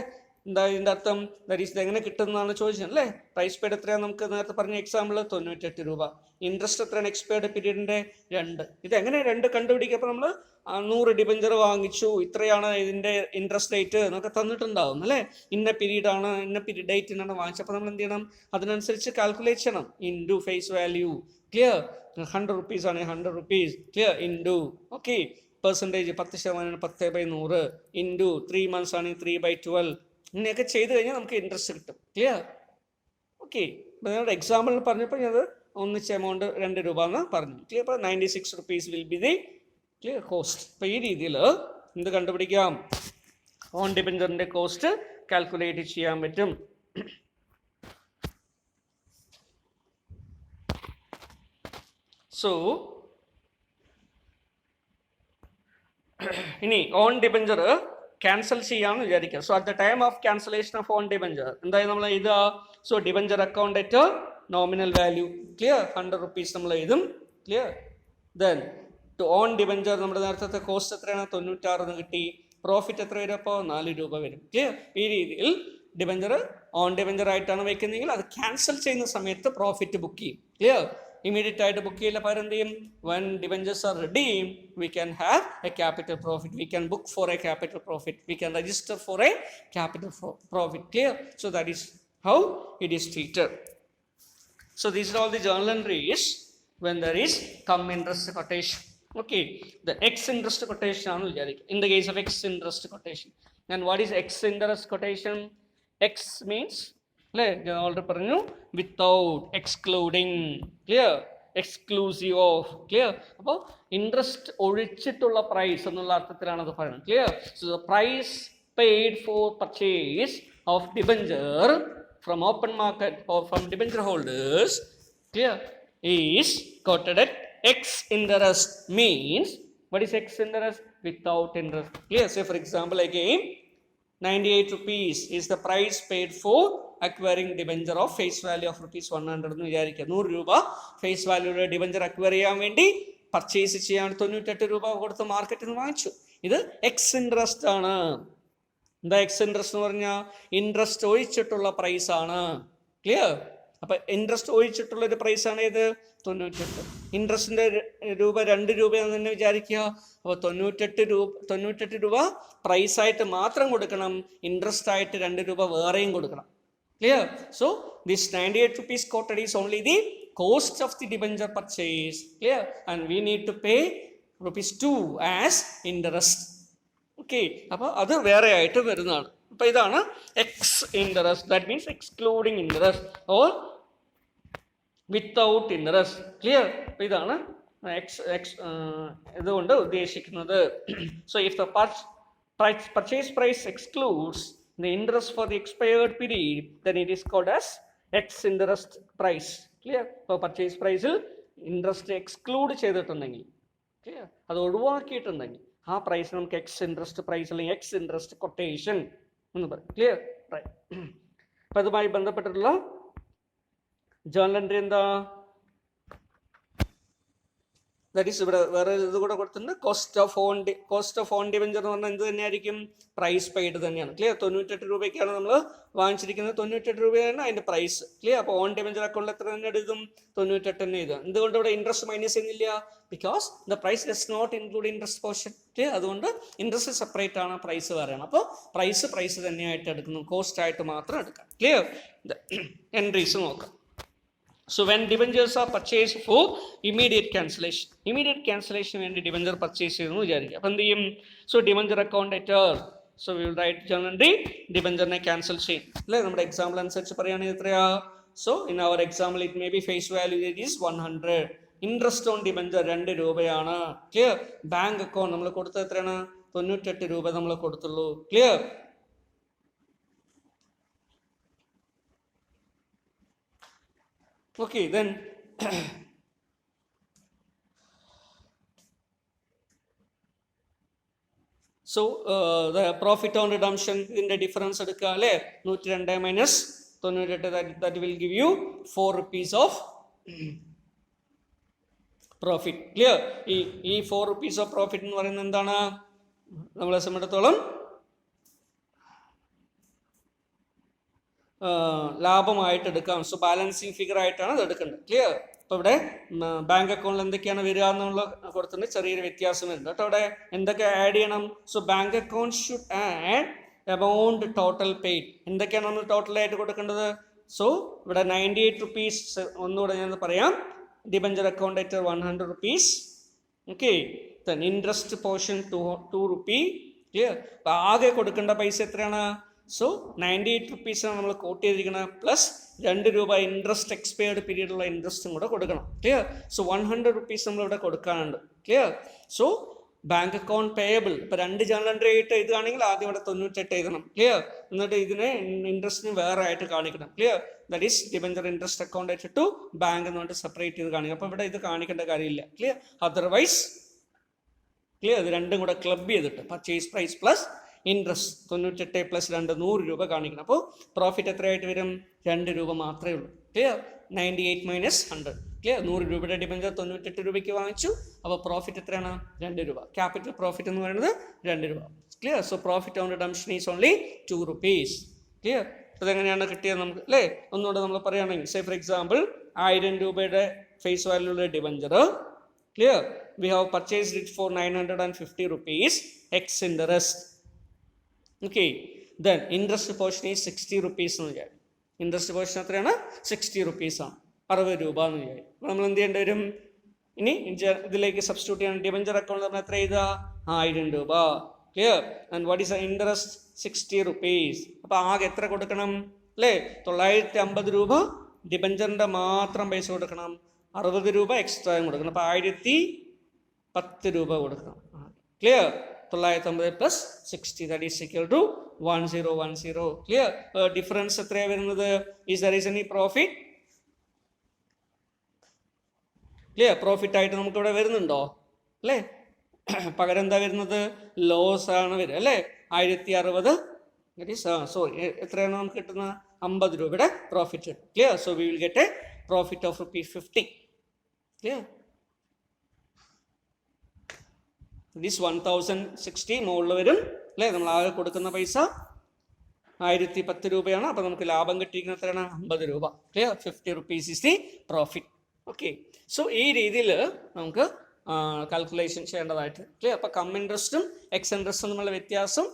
എന്താ ഇതിൻ്റെ അർത്ഥം? ദാറ്റ് ഈസ് എങ്ങനെ കിട്ടുന്നതാണ് ചോദിച്ചത്. അല്ലേ? പ്രൈസ് പെയ്ഡ് എത്രയാണ്? നമുക്ക് നേരത്തെ പറഞ്ഞ എക്സാമ്പിൾ 98 രൂപ. ഇൻട്രസ്റ്റ് എത്രയാണ് എക്സ്പയർഡ് പീരീഡിൻ്റെ? 2. ഇതെങ്ങനെ 2 കണ്ടുപിടിക്കുക? അപ്പോൾ നമ്മൾ 100 ഡിബഞ്ചർ വാങ്ങിച്ചു, ഇത്രയാണ് ഇതിൻ്റെ ഇൻട്രസ്റ്റ് റേറ്റ് എന്നൊക്കെ തന്നിട്ടുണ്ടാവും. അല്ലേ? ഇന്ന പീരീഡാണ്, ഇന്ന പീരീഡ് ഡേറ്റിനാണ് വാങ്ങിച്ചപ്പോൾ നമ്മൾ എന്ത് ചെയ്യണം? അതിനനുസരിച്ച് കാൽക്കുലേറ്റ് ചെയ്യണം. Into face value. Clear? 100 rupees ആണ് 100 rupees. Clear? Into. Okay. Percentage 10%, 10/100 into 3 months ആണെങ്കിൽ 3/12 ഇങ്ങനെയൊക്കെ ചെയ്ത് കഴിഞ്ഞാൽ നമുക്ക് ഇൻട്രസ്റ്റ് കിട്ടും. ക്ലിയർ? ഓക്കെ. അപ്പോൾ നിങ്ങളുടെ എക്സാമ്പിൾ പറഞ്ഞപ്പോൾ ഞാനത് ഒന്നിച്ച് എമൗണ്ട് 2 രൂപ എന്ന് പറഞ്ഞു. ക്ലിയർ? അപ്പോൾ 96 rupees will be the clear cost. അപ്പോൾ ഈ രീതിയിൽ എന്ത് കണ്ടുപിടിക്കാം? ഓൺ ഡിബഞ്ചറിൻ്റെ കോസ്റ്റ് കാൽക്കുലേറ്റ് ചെയ്യാൻ പറ്റും. സോ ഇനി ഓൺ ഡിബഞ്ചർ ക്യാൻസൽ ചെയ്യാമെന്ന് വിചാരിക്കുക. So at the time of cancellation of on debenture എന്തായാലും നമ്മൾ എഴുതുക. So debenture account at nominal value. Clear? 100 rupees നമ്മൾ എഴുതും. Clear? Then to on debenture നമ്മുടെ നേരത്തെ കോസ്റ്റ് എത്രയാണ്? 96 കിട്ടി. പ്രോഫിറ്റ് എത്ര വരും? അപ്പോൾ 4 രൂപ വരും. ക്ലിയർ? ഈ രീതിയിൽ ഡിബഞ്ചർ ഓൺ ഡിബഞ്ചർ ആയിട്ടാണ് വെക്കുന്നതെങ്കിൽ അത് ക്യാൻസൽ ചെയ്യുന്ന സമയത്ത് പ്രോഫിറ്റ് ബുക്ക് ചെയ്യും. ക്ലിയർ? ഇമീഡിയറ്റ് ആയിട്ട് ബുക്ക് ചെയ്യില്ല. പകരം എന്ത് ചെയ്യും? when debentures are redeemed we can have a capital profit, we can book for a capital profit, we can register for a capital profit. Clear? So that is how it is treated. So these are all the journal entries when there is come interest quotation. Okay, the X interest quotation ആണ് വിചാരിക്കുക. In the case of X interest quotation, and what is X interest quotation? X means അല്ലേ, ഞാൻ already പറഞ്ഞു, without, excluding. Clear? Exclusive of. Clear? അപ്പോൾ interest ഒഴിച്ചിട്ടുള്ള price എന്നുള്ള അർത്ഥത്തിലാണ് അത് പറയുന്നത്. ക്ലിയർ? So the price paid for purchase of debenture from open market or from debenture holders, clear, is quoted at X interest means what is X interest? Without interest. Clear? Say for example again 98 rupees is the price paid for acquiring debenture of face value of rupees 100 എന്ന് വിചാരിക്കുക. 100 രൂപ face വാല്യൂടെ debenture acquire ചെയ്യാൻ വേണ്ടി purchase ചെയ്യാൻ 98 രൂപ കൊടുത്ത് മാർക്കറ്റിൽ നിന്ന് വാങ്ങിച്ചു. ഇത് എക്സ് ഇൻട്രസ്റ്റ് ആണ്. എന്താ എക്സ് ഇൻട്രസ്റ്റ് എന്ന് പറഞ്ഞാൽ? ഇൻട്രസ്റ്റ് ഒഴിച്ചിട്ടുള്ള പ്രൈസ് ആണ്. ക്ലിയർ? അപ്പം ഇൻട്രസ്റ്റ് ഒഴിച്ചിട്ടുള്ളൊരു പ്രൈസാണ് ഇത് 98. ഇൻട്രസ്റ്റിൻ്റെ രൂപ 2 രൂപയാണെന്ന് തന്നെ വിചാരിക്കുക. അപ്പോൾ 98 രൂപ പ്രൈസായിട്ട് മാത്രം കൊടുക്കണം, ഇൻട്രസ്റ്റ് ആയിട്ട് 2 രൂപ വേറെയും കൊടുക്കണം. Clear? So this 98 rupees quoted is only the cost of the debenture purchase. Clear? And we need to pay rupees 2 as interest. Okay, അപ്പോൾ അത് വേറെ ആയിട്ട് വരുന്നതാണ്. അപ്പോൾ ഇതാണ് X interest. That means excluding interest or without interest. Clear? അപ്പോൾ ഇതാണ് ഇതുകൊണ്ട് ഉദ്ദേശിക്കുന്നത്. So if the purchase price excludes the interest for the expired period, then it is called as X interest price. Clear? അപ്പോൾ purchase പ്രൈസിൽ interest exclude ചെയ്തിട്ടുണ്ടെങ്കിൽ, clear, അത് ഒഴിവാക്കിയിട്ടുണ്ടെങ്കിൽ ആ price നമുക്ക് എക്സ് ഇൻട്രസ്റ്റ് പ്രൈസ് അല്ലെങ്കിൽ എക്സ് ഇൻട്രസ്റ്റ് കൊട്ടേഷൻ എന്ന് പറയും. Clear? അപ്പം അതുമായി ബന്ധപ്പെട്ടിട്ടുള്ള ജേർണൽ എൻട്രി എന്താ? ദാറ്റ് ഈസ് ഇവിടെ വേറെ ഇത് കൂടെ കൊടുത്തിട്ടുണ്ട്. കോസ്റ്റ് ഓഫ് ഓൺ ഡിബഞ്ചർ എന്ന് പറഞ്ഞാൽ എന്ത് തന്നെയായിരിക്കും? പ്രൈസ് പെയ്ഡ് തന്നെയാണ്. ക്ലിയർ? 98 രൂപയ്ക്കാണ് നമ്മൾ വാങ്ങിച്ചിരിക്കുന്നത്. 98 രൂപയാണ് അതിൻ്റെ പ്രൈസ്. ക്ലിയർ? അപ്പോൾ ഓൺ ഡിബഞ്ചർ അക്കൗണ്ടിൽ എത്ര തന്നെ എഴുതും? 98 തന്നെ എഴുതും. എന്തുകൊണ്ട് ഇവിടെ ഇൻട്രസ്റ്റ് മൈനസ് ചെയ്യുന്നില്ല? Because the price does not include interest portion. Clear? അതുകൊണ്ട് ഇൻട്രസ്റ്റ് സെപ്പറേറ്റ് ആണ്, പ്രൈസ് വേറെയാണ്. അപ്പോൾ പ്രൈസ് തന്നെയായിട്ട് എടുക്കുന്നു, കോസ്റ്റ് ആയിട്ട് മാത്രം എടുക്കാം. ക്ലിയർ? എൻട്രീസ് നോക്കാം. So when debentures are purchased for immediate cancellation വേണ്ടി ഡിബഞ്ചർ പർച്ചേസ് ചെയ്തെന്ന് വിചാരിക്കുക. അപ്പം എന്ത് ചെയ്യും? So debenture account at, so we will write journal entry, ഡിബഞ്ചറിനെ ക്യാൻസൽ ചെയ്യും. അല്ലേ? നമ്മുടെ എക്സാമ്പിൾ അനുസരിച്ച് പറയുകയാണെങ്കിൽ എത്രയാ? So in our example it may be face value is 100. Interest on debenture 2 രൂപയാണ്. ക്ലിയർ? ബാങ്ക് അക്കൗണ്ട് നമ്മൾ കൊടുത്തത് എത്രയാണ്? 98 രൂപ നമ്മൾ കൊടുത്തുള്ളൂ. Clear? Okay, then so the profit on redemption in the difference എടുക്കുക അല്ലേ? 102 minus 98, that will give you 4 rupees of profit. Clear? ഈ 4 rupees of profit എന്ന് പറയുന്നത് എന്താണ്? നമ്മളെ സംബന്ധിച്ചിടത്തോളം ലാഭമായിട്ട് എടുക്കാം. സോ ബാലൻസിങ് ഫിഗർ ആയിട്ടാണ് അത് എടുക്കേണ്ടത്. ക്ലിയർ? അപ്പോൾ ഇവിടെ ബാങ്ക് അക്കൗണ്ടിൽ എന്തൊക്കെയാണ് വരിക എന്നുള്ള കൊടുത്തിട്ട് ചെറിയൊരു വ്യത്യാസം വരുന്നുണ്ട് കേട്ടോ. അവിടെ എന്തൊക്കെ ആഡ് ചെയ്യണം? So bank account should add amount total paid. എന്തൊക്കെയാണ് നമ്മൾ ടോട്ടലായിട്ട് കൊടുക്കേണ്ടത്? സോ ഇവിടെ 98 rupees, ഒന്നുകൂടെ ഞാൻ പറയാം. Debenture account at 100 rupees. Okay, then interest portion 2 rupee. Clear? അപ്പോൾ ആകെ കൊടുക്കേണ്ട പൈസ എത്രയാണ്? സോ 98 റുപ്പീസാണ് നമ്മൾ കോട്ട് ചെയ്തിരിക്കുന്നത്, പ്ലസ് 2 രൂപ ഇൻട്രസ്റ്റ് എക്സ്പയർഡ് പീരീഡുള്ള ഇൻട്രസ്റ്റും കൂടെ കൊടുക്കണം. ക്ലിയർ? സോ 100 റുപ്പീസ് നമ്മളിവിടെ കൊടുക്കാനുണ്ട്. Clear? So bank account payable ഇപ്പോൾ 2 ജേണൽ എൻട്രി ആയിട്ട് എഴുതുകയാണെങ്കിൽ ആദ്യം ഇവിടെ 98 എഴുതണം. ക്ലിയർ? എന്നിട്ട് ഇതിനെ ഇൻട്രസ്റ്റിന് വേറെ ആയിട്ട് കാണിക്കണം. Clear? That is debenture interest account ആയിട്ട് ടു ബാങ്ക് എന്ന് പറഞ്ഞിട്ട് സെപ്പറേറ്റ് ചെയ്ത് കാണിക്കണം. അപ്പോൾ ഇവിടെ ഇത് കാണിക്കേണ്ട കാര്യമില്ല. ക്ലിയർ? അതർവൈസ് ക്ലിയർ, ഇത് രണ്ടും കൂടെ ക്ലബ് ചെയ്തിട്ട് purchase price plus interest 98 plus 2 100 രൂപ കാണിക്കണം. അപ്പോൾ പ്രോഫിറ്റ് എത്രയായിട്ട് വരും? 2 രൂപ മാത്രമേ ഉള്ളൂ. ക്ലിയർ? 98 മൈനസ് 100. ക്ലിയർ? 100 രൂപയുടെ ഡിബഞ്ചർ 98 രൂപയ്ക്ക് വാങ്ങിച്ചു. അപ്പോൾ പ്രോഫിറ്റ് എത്രയാണ്? 2 രൂപ. ക്യാപിറ്റൽ പ്രോഫിറ്റ് എന്ന് പറയുന്നത് 2 രൂപ. Clear? So profit on redemption is only 2 rupees. Clear? അതെങ്ങനെയാണ് കിട്ടിയത് നമുക്ക്? അല്ലേ, ഒന്നുകൂടെ നമ്മൾ പറയുകയാണെങ്കിൽ സേ ഫോർ എക്സാമ്പിൾ 1000 രൂപയുടെ ഫേസ് വാല്യൂള്ള debenture. Clear? We have purchased it for 950 rupees ex interest. Okay, then interest portion is 60 rupees എന്ന് വിചാരിക്കും. ഇൻട്രസ്റ്റ് പോർഷൻ എത്രയാണ്? 60 റുപ്പീസാണ്, 60 രൂപ എന്ന് വിചാരിക്കും. അപ്പോൾ നമ്മൾ എന്ത് ചെയ്യേണ്ടി വരും? ഇനി ഇതിലേക്ക് സബ്സ്റ്റിറ്റ്യൂട്ട് ചെയ്യാൻ ഡിബഞ്ചർ അക്കൗണ്ട് നമ്മൾ എത്ര എഴുതുക? 1000 രൂപ. Clear? And what is interest? 60 rupees. അപ്പോൾ ആകെ എത്ര കൊടുക്കണം? അല്ലേ, 950 രൂപ ഡിബഞ്ചറിൻ്റെ മാത്രം പൈസ കൊടുക്കണം, 60 രൂപ എക്സ്ട്രായും കൊടുക്കണം. അപ്പോൾ 1010 രൂപ കൊടുക്കണം. Clear? 950 plus 60 that is equal to 1010. Clear? Difference എത്രയാണ് വരുന്നത്? Is there is any profit? Clear? Profit ആയിട്ട് നമുക്ക് ഇവിടെ വരുന്നുണ്ടോ? അല്ലേ, പകരം എന്താ വരുന്നത്? ലോസ് ആണ് വരിക. അല്ലേ, 1060 സോറി എത്രയാണ് നമുക്ക് കിട്ടുന്നത്? 50 രൂപയുടെ profit. Clear? So we will get A profit of ₹50. Clear? This 1060 മുകളിൽ വരും. അല്ലേ, നമ്മൾ ആകെ കൊടുക്കുന്ന പൈസ 1010 രൂപയാണ്. അപ്പോൾ നമുക്ക് ലാഭം കിട്ടിയിരിക്കുന്നത് എത്രയാണ്? 50 രൂപ. Clear? 50 rupees is the profit. Okay, so ഈ രീതിയിൽ നമുക്ക് കാൽക്കുലേഷൻ ചെയ്യേണ്ടതായിട്ട്. ക്ലിയർ? അപ്പോൾ കം ഇൻട്രസ്റ്റും എക്സ് ഇൻട്രസ്റ്റും തമ്മിലുള്ള വ്യത്യാസം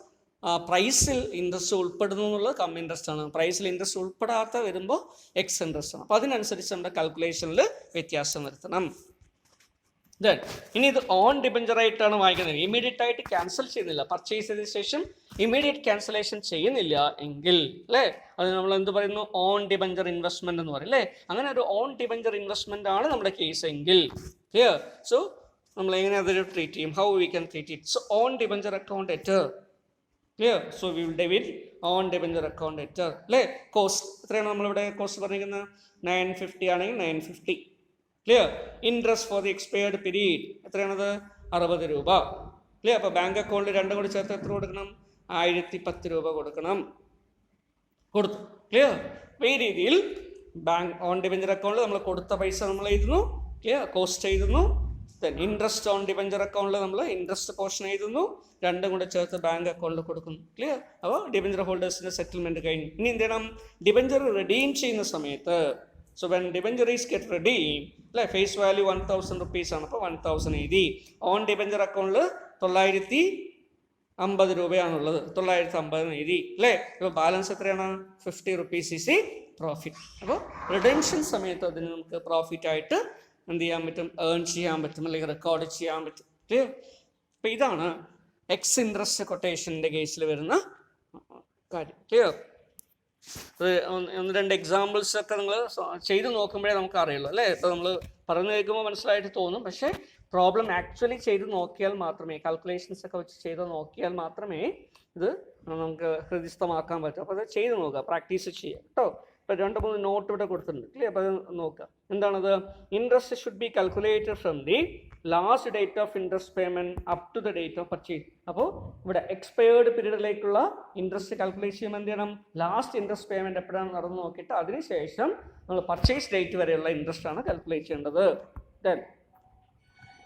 പ്രൈസിൽ ഇൻട്രസ്റ്റ് ഉൾപ്പെടുന്നു എന്നുള്ളത് കം ഇൻട്രസ്റ്റ് ആണ്. പ്രൈസിൽ ഇൻട്രസ്റ്റ് ഉൾപ്പെടാത്ത വരുമ്പോൾ എക്സ് ഇൻട്രസ്റ്റ് ആണ്. അപ്പോൾ അതിനനുസരിച്ച് നമ്മുടെ കാൽക്കുലേഷനിൽ വ്യത്യാസം വരുത്തണം. ദെൻ ഇനി ഇത് ഓൺ ഡിബഞ്ചർ ആയിട്ടാണ് വാങ്ങിക്കുന്നത്, ഇമീഡിയറ്റ് ആയിട്ട് ക്യാൻസൽ ചെയ്യുന്നില്ല, പർച്ചേസ് ചെയ്തതിനു ശേഷം ഇമീഡിയറ്റ് ക്യാൻസലേഷൻ ചെയ്യുന്നില്ല എങ്കിൽ, അല്ലേ, അത് നമ്മൾ എന്ത് പറയുന്നു? ഓൺ ഡിബഞ്ചർ ഇൻവെസ്റ്റ്മെന്റ് എന്ന് പറയും. അല്ലേ, അങ്ങനെ ഒരു ഓൺ ഡിബഞ്ചർ ഇൻവെസ്റ്റ്മെന്റ് ആണ് നമ്മുടെ കേസ് എങ്കിൽ. ക്ലിയർ? സോ നമ്മൾ എങ്ങനെ അതൊരു ട്രീറ്റ് ചെയ്യും? How we can treat it? So on debenture account എറ്റർ. Clear? So we will debit on debenture account എറ്റർ. അല്ലേ, കോസ്റ്റ് എത്രയാണ് നമ്മളിവിടെ കോസ്റ്റ് പറഞ്ഞിരിക്കുന്നത്? 950 ആണെങ്കിൽ 950. Clear? Interest for the expired period എത്രയാണത്? 60 രൂപ. ക്ലിയർ? അപ്പോൾ ബാങ്ക് അക്കൗണ്ടിൽ രണ്ടും കൂടി ചേർത്ത് എത്ര കൊടുക്കണം? 1010 രൂപ കൊടുക്കണം. കൊടുത്തു. ക്ലിയർ? അപ്പോൾ ഈ രീതിയിൽ ബാങ്ക് ഓൺ ഡിബഞ്ചർ അക്കൗണ്ടിൽ നമ്മൾ കൊടുത്ത പൈസ നമ്മൾ എഴുതുന്നു. ക്ലിയർ? കോസ്റ്റ് എഴുതുന്നു. ദെൻ ഇൻട്രസ്റ്റ് ഓൺ ഡിബഞ്ചർ അക്കൗണ്ടിൽ നമ്മൾ ഇൻട്രസ്റ്റ് പോർഷൻ എഴുതുന്നു. രണ്ടും കൂടെ ചേർത്ത് ബാങ്ക് അക്കൗണ്ടിൽ കൊടുക്കുന്നു. ക്ലിയർ? അപ്പോൾ ഡിബഞ്ചർ ഹോൾഡേഴ്സിൻ്റെ സെറ്റിൽമെൻറ്റ് കഴിഞ്ഞു. ഇനി എന്ത് ചെയ്യണം? ഡിബഞ്ചർ റിഡീം ചെയ്യുന്ന സമയത്ത്, so when debenture is get redeem, അല്ലേ, ഫേസ് വാല്യൂ 1000 റുപ്പീസ് ആണ്. അപ്പോൾ 1000 എഴുതി. ഓൺ ഡിബഞ്ചർ അക്കൗണ്ടിൽ 950 രൂപയാണുള്ളത്, 950 എഴുതി. അല്ലേ, ഇപ്പോൾ ബാലൻസ് എത്രയാണ്? 50 റുപ്പീസ് ഈസ് ദി പ്രോഫിറ്റ്. അപ്പോൾ റിഡംഷൻ സമയത്ത് അതിന് നമുക്ക് പ്രോഫിറ്റ് ആയിട്ട് എന്ത് ചെയ്യാൻ പറ്റും? ഏൺ ചെയ്യാൻ പറ്റും, അല്ലെങ്കിൽ റെക്കോർഡ് ചെയ്യാൻ പറ്റും. ക്ലിയർ? അപ്പോൾ ഇതാണ് എക്സ് ഇൻട്രസ്റ്റ് കൊട്ടേഷൻ്റെ കേസിൽ വരുന്ന കാര്യം. ക്ലിയർ? ഒന്ന് രണ്ട് എക്സാമ്പിൾസ് ഒക്കെ നിങ്ങൾ ചെയ്ത് നോക്കുമ്പോഴേ നമുക്ക് അറിയുള്ളൂ. അല്ലേ, ഇപ്പോൾ നമ്മൾ പറഞ്ഞു കേൾക്കുമ്പോൾ മനസ്സിലായിട്ട് തോന്നും, പക്ഷേ പ്രോബ്ലം ആക്ച്വലി ചെയ്ത് നോക്കിയാൽ മാത്രമേ, കാൽക്കുലേഷൻസ് ഒക്കെ വെച്ച് ചെയ്ത് നോക്കിയാൽ മാത്രമേ ഇത് നമുക്ക് ഹൃദിസ്ഥമാക്കാൻ പറ്റും. അപ്പോൾ അത് ചെയ്ത് നോക്കുക, പ്രാക്ടീസ് ചെയ്യുക കേട്ടോ. ഇപ്പോൾ 2-3 നോട്ട് ഇവിടെ കൊടുത്തിട്ടുണ്ട്. ക്ലിയർ? അപ്പോൾ അത് നോക്കുക. എന്താണത്? Interest should be calculated from the last date of interest payment up to the date of purchase. അപ്പോൾ ഇവിടെ എക്സ്പയർഡ് പീരീഡിലേക്കുള്ള ഇൻട്രസ്റ്റ് കാൽക്കുലേറ്റ് ചെയ്യുമ്പോൾ എന്ത് ചെയ്യണം? ലാസ്റ്റ് ഇൻട്രസ്റ്റ് പേയ്മെൻറ്റ് എപ്പോഴാണ് നടന്നു നോക്കിയിട്ട് അതിനുശേഷം നമ്മൾ പർച്ചേസ് ഡേറ്റ് വരെയുള്ള ഇൻട്രസ്റ്റ് ആണ് കാൽക്കുലേറ്റ് ചെയ്യേണ്ടത്. ദെൻ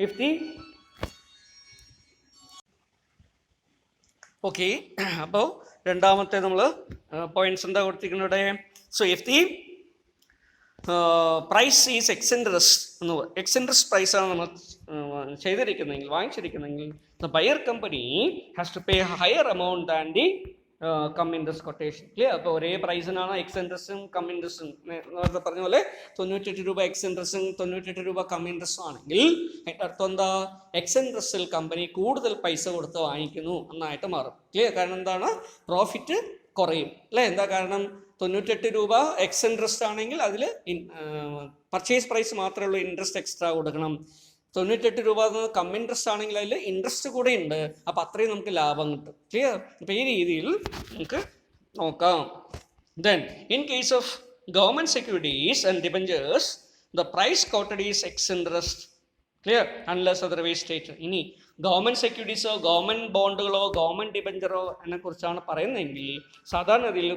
ഇഫ് ദി ഓക്കെ, അപ്പോൾ രണ്ടാമത്തെ നമ്മൾ പോയിന്റ്സ് എന്താ കൊടുത്തിരിക്കുന്നത്? So if the price is ex interest എന്ന് പറയും, എക്സ് ഇൻട്രസ്റ്റ് പ്രൈസാണ് നമ്മൾ ചെയ്തിരിക്കുന്നതെങ്കിൽ, വാങ്ങിച്ചിരിക്കുന്നതെങ്കിൽ, the buyer company has to pay higher amount than the cum interest quotation. Clear? അപ്പോൾ ഒരേ പ്രൈസിനാണ് എക്സ് ഇൻട്രസ്റ്റും കം ഇൻട്രസ്റ്റും. നേരത്തെ പറഞ്ഞ പോലെ 98 രൂപ എക്സ് ഇൻട്രസ്റ്റും 98 രൂപ കം ഇൻട്രസ്റ്റും ആണെങ്കിൽ അതിൻ്റെ അർത്ഥം എന്താ? എക്സ് ഇൻട്രസ്റ്റിൽ കമ്പനി കൂടുതൽ പൈസ കൊടുത്ത് വാങ്ങിക്കുന്നു എന്നായിട്ട് മാറും. ക്ലിയർ? കാരണം എന്താണ്? പ്രോഫിറ്റ് കുറയും അല്ലേ? എന്താ കാരണം? 98 രൂപ എക്സ് ഇൻട്രസ്റ്റ് ആണെങ്കിൽ അതിൽ പർച്ചേസ് പ്രൈസ് മാത്രമേ ഉള്ളൂ, ഇൻട്രസ്റ്റ് എക്സ്ട്രാ കൊടുക്കണം. 98 രൂപ കം ഇൻട്രസ്റ്റ് ആണെങ്കിൽ അതിൽ ഇൻട്രസ്റ്റ് കൂടെ ഉണ്ട്, അപ്പം അത്രയും നമുക്ക് ലാഭം കിട്ടും. ക്ലിയർ? അപ്പം ഈ രീതിയിൽ നമുക്ക് നോക്കാം. Then in case of government securities and debentures the price quoted is ex interest. Clear? Unless otherwise stated. ഇനി ഗവൺമെൻറ് സെക്യൂരിറ്റീസോ ഗവൺമെൻറ് ബോണ്ടുകളോ ഗവൺമെൻറ് ഡിബഞ്ചറോ എന്നെ കുറിച്ചാണ് പറയുന്നതെങ്കിൽ സാധാരണ ഇതിൽ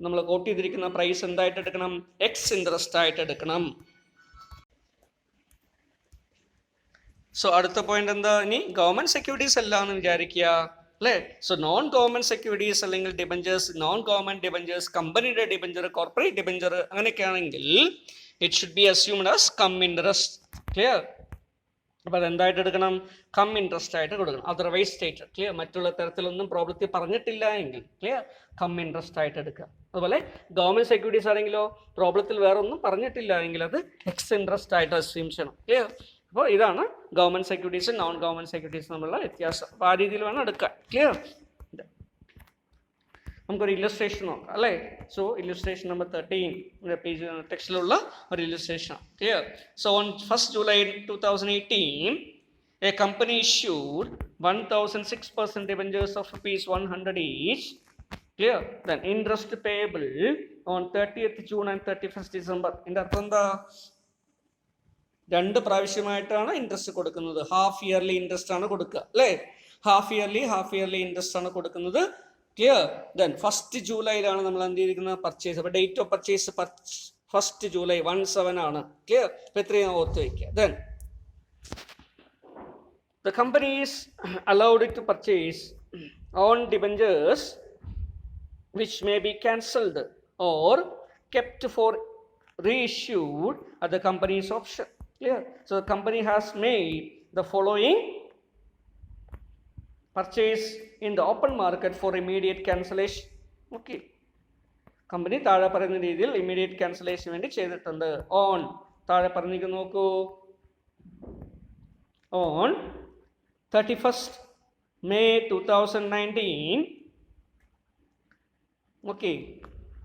നമ്മൾ കോട്ട് ചെയ്തിരിക്കുന്ന പ്രൈസ് എന്തായിട്ട് എടുക്കണം? എക്സ് ഇൻട്രസ്റ്റ് ആയിട്ട് എടുക്കണം. സോ അടുത്ത പോയിന്റ് എന്താ? ഇനി ഗവൺമെൻറ് സെക്യൂരിറ്റീസ് അല്ല എന്ന് വിചാരിക്കുക അല്ലേ? സോ നോൺ ഗവൺമെൻറ് സെക്യൂരിറ്റീസ് അല്ലെങ്കിൽ ഡിബഞ്ചേഴ്സ്, നോൺ ഗവൺമെൻറ് ഡിബഞ്ചേഴ്സ്, കമ്പനിയുടെ ഡിബഞ്ചർ, കോർപ്പറേറ്റ് ഡിബഞ്ചർ അങ്ങനെയൊക്കെ ആണെങ്കിൽ it should be assumed as come interest. Clear? അപ്പോൾ അതെന്തായിട്ട് എടുക്കണം? കം ഇൻട്രസ്റ്റ് ആയിട്ട് കൊടുക്കണം. Otherwise stated. ക്ലിയർ? മറ്റുള്ള തരത്തിലൊന്നും പ്രോബ്ലത്തിൽ പറഞ്ഞിട്ടില്ല എങ്കിൽ ക്ലിയർ കം ഇൻട്രസ്റ്റ് ആയിട്ട് എടുക്കുക. അതുപോലെ ഗവൺമെൻറ് സെക്യൂരിറ്റീസ് ആണെങ്കിലോ പ്രോബ്ലത്തിൽ വേറെ ഒന്നും പറഞ്ഞിട്ടില്ല എങ്കിൽ അത് എക്സ് ഇൻട്രസ്റ്റ് ആയിട്ട് അസ്യൂം ചെയ്യണം. ക്ലിയർ? അപ്പോൾ ഇതാണ് ഗവൺമെൻറ് സെക്യൂരിറ്റീസും നോൺ ഗവൺമെൻറ് സെക്യൂരിറ്റീസും തമ്മിലുള്ള വ്യത്യാസം. അപ്പോൾ ആ രീതിയിൽ വേണം എടുക്കാൻ. ക്ലിയർ? നമുക്കൊരു ഇല്ലസ്ട്രേഷൻ നോക്കാം അല്ലേ? സോ ഇല്ലസ്ട്രേഷൻ നമ്പർ 13 പേജ് ടെക്സ്റ്റിലുള്ള ഒരു illustration. Clear? So on 1st July 2018 A company issued 1006% debentures of ₹100 each. Clear? Then interest payable on 30th June and 31st December. ഇതിൻ്റെ അർത്ഥം എന്താ? 2 പ്രാവശ്യമായിട്ടാണ് ഇൻട്രസ്റ്റ് കൊടുക്കുന്നത്. ഹാഫ് ഇയർലി ഇൻട്രസ്റ്റ് ആണ് കൊടുക്കുക അല്ലേ? ഹാഫ് ഇയർലി ഇൻട്രസ്റ്റ് ആണ് കൊടുക്കുന്നത്. ക്ലിയർ? ദെൻ 1st ജൂലൈയിലാണ് നമ്മൾ എന്ത് ചെയ്തിരിക്കുന്നത്? പർച്ചേസ്. അപ്പോൾ date of purchase 1st July 17 ആണ്. ക്ലിയർ? അപ്പോൾ എത്രയും ഓർത്ത് വയ്ക്കുക. Then the company is allowed to purchase on debentures which may be cancelled or kept for reissued at the company's option. Clear? So the company has made the following purchase in the open market for immediate cancellation. Okay. Company താഴെ പറയുന്ന രീതിയിൽ immediate cancellation വേണ്ടി ചെയ്തിട്ടുണ്ട്. On താഴെ പറഞ്ഞിരിക്കുന്നു നോക്കൂ. On 31st May 2019 okay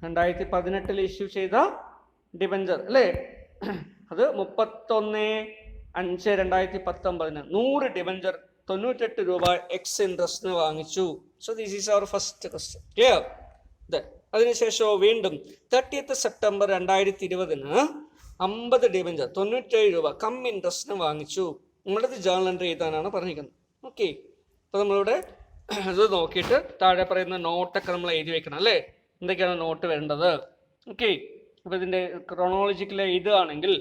2018 issue ചെയ്ത debenture അല്ലേ? അത് 31/5/2019 100 ഡിബഞ്ചർ 98 രൂപ എക്സ് ഇൻട്രസ്റ്റിന് വാങ്ങിച്ചു. So this is our first question. Clear? അതിനുശേഷം വീണ്ടും 30th September 2020 50 ഡിബഞ്ചർ 97 രൂപ കം ഇൻട്രസ്റ്റിന് വാങ്ങിച്ചു. നമ്മളത് ജേർണൽ എൻട്രി എഴുതാനാണ് പറഞ്ഞിരിക്കുന്നത്. ഓക്കെ. അപ്പോൾ നമ്മളിവിടെ ഇത് നോക്കിയിട്ട് താഴെ പറയുന്ന നോട്ടൊക്കെ നമ്മൾ എഴുതി വെക്കണം അല്ലേ? എന്തൊക്കെയാണ് നോട്ട് വേണ്ടത്? ഓക്കെ. അപ്പോൾ ഇതിൻ്റെ ക്രോണോളജിക്കൽ എഴുതുകയാണെങ്കിൽ